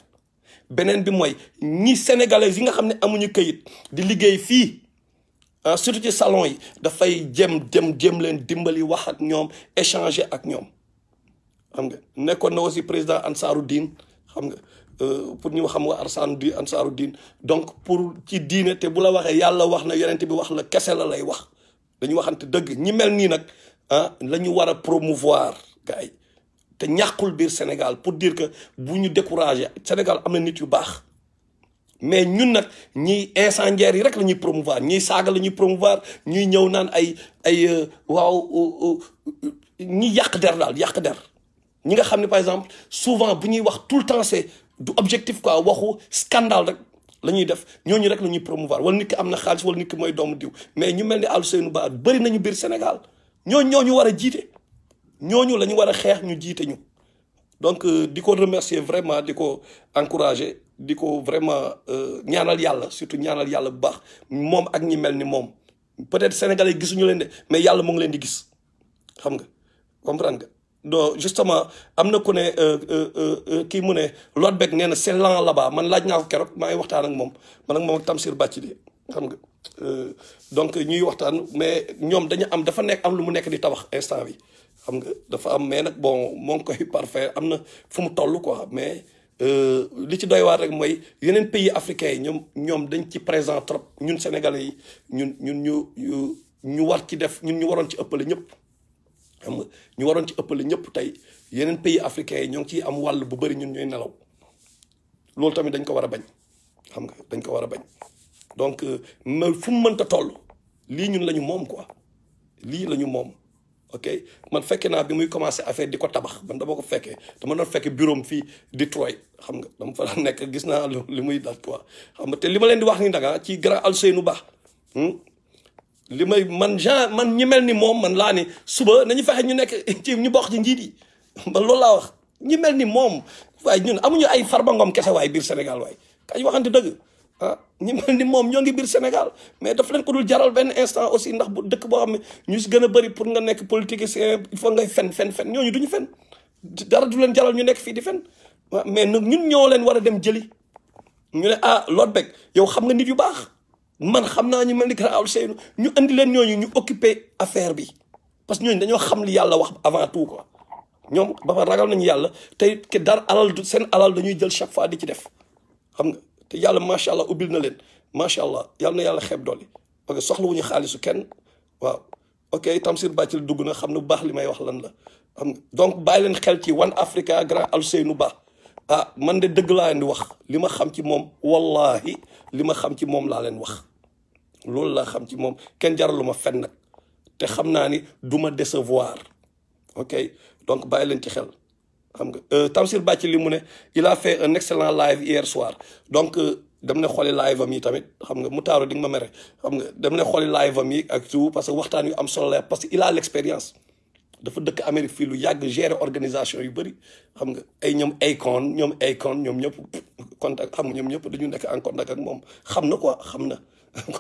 A: beneen bi mooy ñi Sénégalais yi nga xam ne amuñu këyit di liggéey fii surtout ci salon yi dafay jëm leen dimbali wax ak ñoom échanger ak ñoom xam nga nekkoon na aussi président Ansaaru Diin xam nga pour ñu xam waa ansaaru diin donc pour ci diine te bu la waxee yàlla wax na yonent bi wax la kese la lay wax dañu waxante dëgg ñi mel nii nag la ñu war a promouvoir gars yi te ñàkkul biir Sénégal pour dire que bu ñu découragé Sénégal am na nit yu baax mais ñun nag ñiy incendiaires yi rek la ñuy promouvoir ñiy saaga la ñuy promouvoir ñuy ñëw naan ay waaw ñi yàq der daal yàq der ñi nga xam ne par exemple souvent bu ñuy wax tout le temps c'est du objectif quoi waxu scandale rek la ñuy def ñooñu rek la ñuy promouvoir wala nit ki am na xaalis wala nit ki mooy doomu diw mais ñu mel ni Ousseynou Ba bëri nañu biir Sénégal ñooñu war a jiite ñooñu la ñu war a xeex ñu jiite ñu donc di ko remercier vraiment di ko encourager di ko vraiment ñaanal yàlla surtout ñaanal yàlla bu baax moom ak ñi mel ni moom peut-être sénégalais gisuñu leen de mais yàlla mu ngi leen di gis xam nga comprendre nga donc justement am na ku ne kii mu ne Lodbeck nee na c'est lent là-bas man laaj naa ko keroog maa ngi waxtaan ak moom man ak moom ak Tamsir Bathily xam nga donc ñuy waxtaan mais ñoom dañu am dafa nekk am lu mu nekk di tabax instant bi xam nga dafa am mais nag bon moo ngi koy parfait am na fu mu toll quoi mais li ci doy waar rek mooy yeneen pays africains yi ñoom dañ ci présent trop ñun sénégalais yi ñu war ci def ñun ñu waroon ci ëppale ñëpp xam nga ñu waroon ci ëppale ñëpp tey yeneen pays africains yi ñoo ngi ciy am wàll bu bëri ñun ñooy nelaw loolu tamit dañ ko war a bañ xam nga dañ ko war a bañ donc fu mu mënta toll lii ñun la ñu moom quoi lii la ñu moom ok man fekkee naa bi muy commencé affaire di ko tabax man dama ko fekkee dama doon fekkee bureau am fii Detroit xam nga dama fa nekk gis naa li muy dal quoi xam nga te li ma leen di wax ni ndaga ci grand Ousseynou Ba li may man ñi mel ni moom man laa ni suba nañu fexe ñu nekk ci ñu bokk ci njiit yi man loolu laa wax ñi mel ni moom waaye ñun amuñu ay Farba Ngom kese waaye biir Sénégal waaye kañ waxante dëgg ñi mel ni moom ñoo ngi biir Sénégal mais daf leen ko dul jaral benn instant aussi ndax bu dëkk boo xam ne ñu si gën a bëri pour nga nekk politicien il faut ngay fen ñooñu duñu fen dara du leen jaral ñu nekk fii di fen waaw mais nag ñun ñoo leen war a dem jëli ñu ne Lodbeck yow xam nga nit yu baax man xam naa ñu mel ni grand Ousseynou ñu andi leen ñooñu ñu occuper affaire bi parce que ñooñu dañoo xam li yàlla wax avant tout quoi ñoom ba fa ragal nañu yàlla te ke dara seen alal dañuy jël chaque fois di ci def xam nga te yàlla macha allah ubbil na leen macha allah yàlla na yàlla xeeb doole parce que soxlawuñu xaalisu kenn waaw ok Tamsir Bathily dugg na xam ne bu baax li may wax lan la xam nga donc bàyyi leen xel ci One Africa grand Ousseynou Ba man de dëgg laa leen di wax li ma xam ci moom wallahi li ma xam ci moom laa leen wax loolu laa xam ci moom kenn jaralu ma fen nag te xam naa ni du ma décevoir ok donc bàyyi leen ci xel xam nga Tamsir Bathily li mu ne il a fait un excellent live hier soir donc dem na xooli live am yi tamit xam nga mu taaru di nga ma mere xam nga dem na xooli live am yi ak tout parce que waxtaan yu am solo la parce que il a l'expérience dafa dëkk Amérique fii lu yàgg gérer organisation yu bëri xam nga ay ñoom Akon ñoom ñëpp contact xam nga ñoom ñëpp dañu nekk en contact ak moom xam na quoi xam na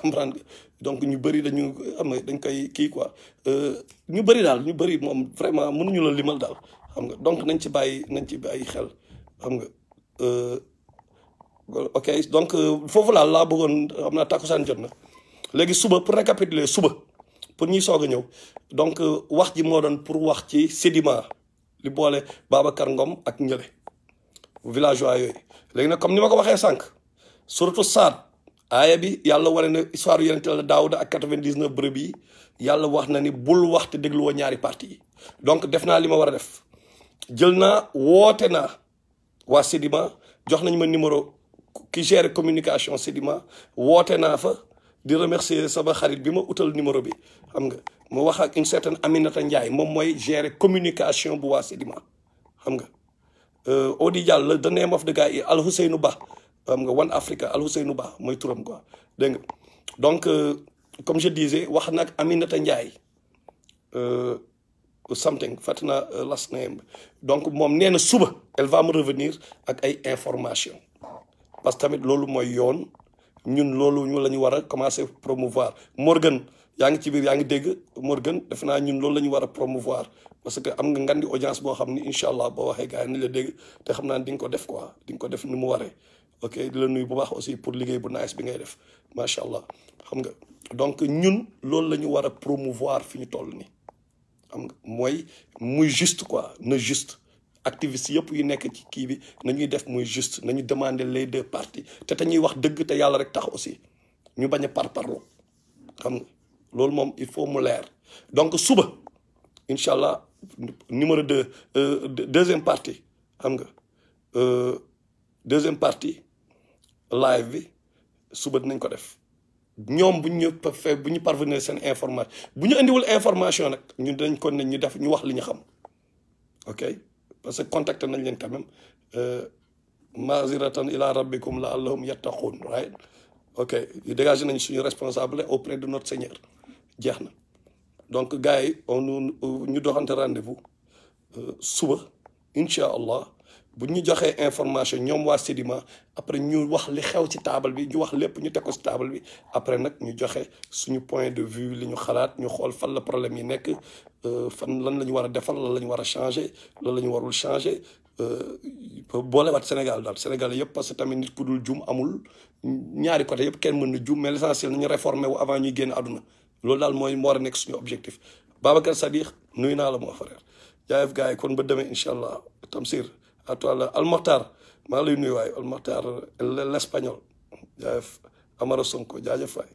A: comprendre nga donc ñu bëri dañu xam nga dañ koy kii quoi ñu bëri daal ñu bëri moom vraiment mënuñu la limal daal xam nga donc nañ ci bàyyi xel xam nga ok donc foofu laa bëggoon xam naa takkusaan jot na léegi suba pour récapituler suba pour ñuy soog a ñëw donc wax ji moo doon pour wax ci Sedima li boole Babacar Ngom ak ñële villageois yooyu léegi nag comme ni ma ko waxee sànq surtout Saad aaya bi yàlla wane na histoire yonent la Daawuda ak 99 bërëb yi yàlla wax na ni bul wax te dégluwoo ñaari parti yi donc def naa li ma war a def jël naa woote naa waa Sedima jox nañu ma numéro ki gère communication Sedima woote naa fa di remercier sama xarit bi ma utal numéro bi xam nga mu wax ak une certaine Aminata Ndiaye moom mooy gérer communication bu waa Sedima xam nga Odi Diallo the name of the guy Al Ousseynou Ba xam nga One Africa Al Ousseynou Ba mooy turam quoi dégg nga donc comme je disais wax nag Aminata Ndiaye something fàtte naa last name donc moom nee na suba elle va me revenir ak ay information parce que tamit loolu mooy yoon ñun loolu ñu la ñu war a commencer promouvoir Morgan yaa ngi ci biir yaa ngi dégg Morgan def naa ñun loolu la ñu war a promouvoir parce que am nga ngan di audience boo xam ni incha allah boo waxee gars yi ni la dégg te xam naa di nga ko def quoi di nga ko def ni mu waree ok di la nuyu bu baax aussi pour liggéey bu nice bi ngay def macha allah xam nga donc ñun loolu la ñu war a promouvoir fi ñu toll nii xam nga mooy muy juste quoi na juste activistes yëpp yu nekk ci kii bi nañuy def muy juste nañu demander les deux parties te ñuy wax dëgg te yàlla rek tax aussi ñu bañ a parparloo xam nga loolu moom il faut mu leer donc suba incha allah numéro 2 deuxième partie xam nga deuxième partie live bi suba dinañ ko def ñoom bu ñu parvenir seen information bu ñu indiwul information nag ñun dinañ ko ne ñu def ñu wax li ñu xam ok parce que contacté nañ leen quand même maziratan ila rabbikum la allahum yattaqun right ok dégagé nañ suñu responsable auprès de notre Seigneur jeex na donc gars yi ñu doxante rendez-vous suba incha allah bu ñu joxee information ñoom waa Sedima après ñu wax li xew ci table bi ñu wax lépp ñu teg ko ci table bi après nag ñu joxe suñu point de vue li ñu xalaat ñu xool fan la problème yi nekk fan lan la ñu war a defar lan la ñu war a changer lan la ñu warul changer boolewaat Sénégal daal Sénégal yëpp parce que tamit nit ku dul jum amul ñaari côté yëpp kenn mën na jum mais l'essentiel nañu réformer wu avant ñuy génn àdduna loolu daal mooy moo war a nekk suñu objectif Babacar Sadikh nuyu naa la moo frère jaayef gars yi kon ba demee incha allah Tamsir à toi la Almokhtar maa lay nuyu waaye Almokhtar l'espagnol jaayef Amara Sonko jaajëf waay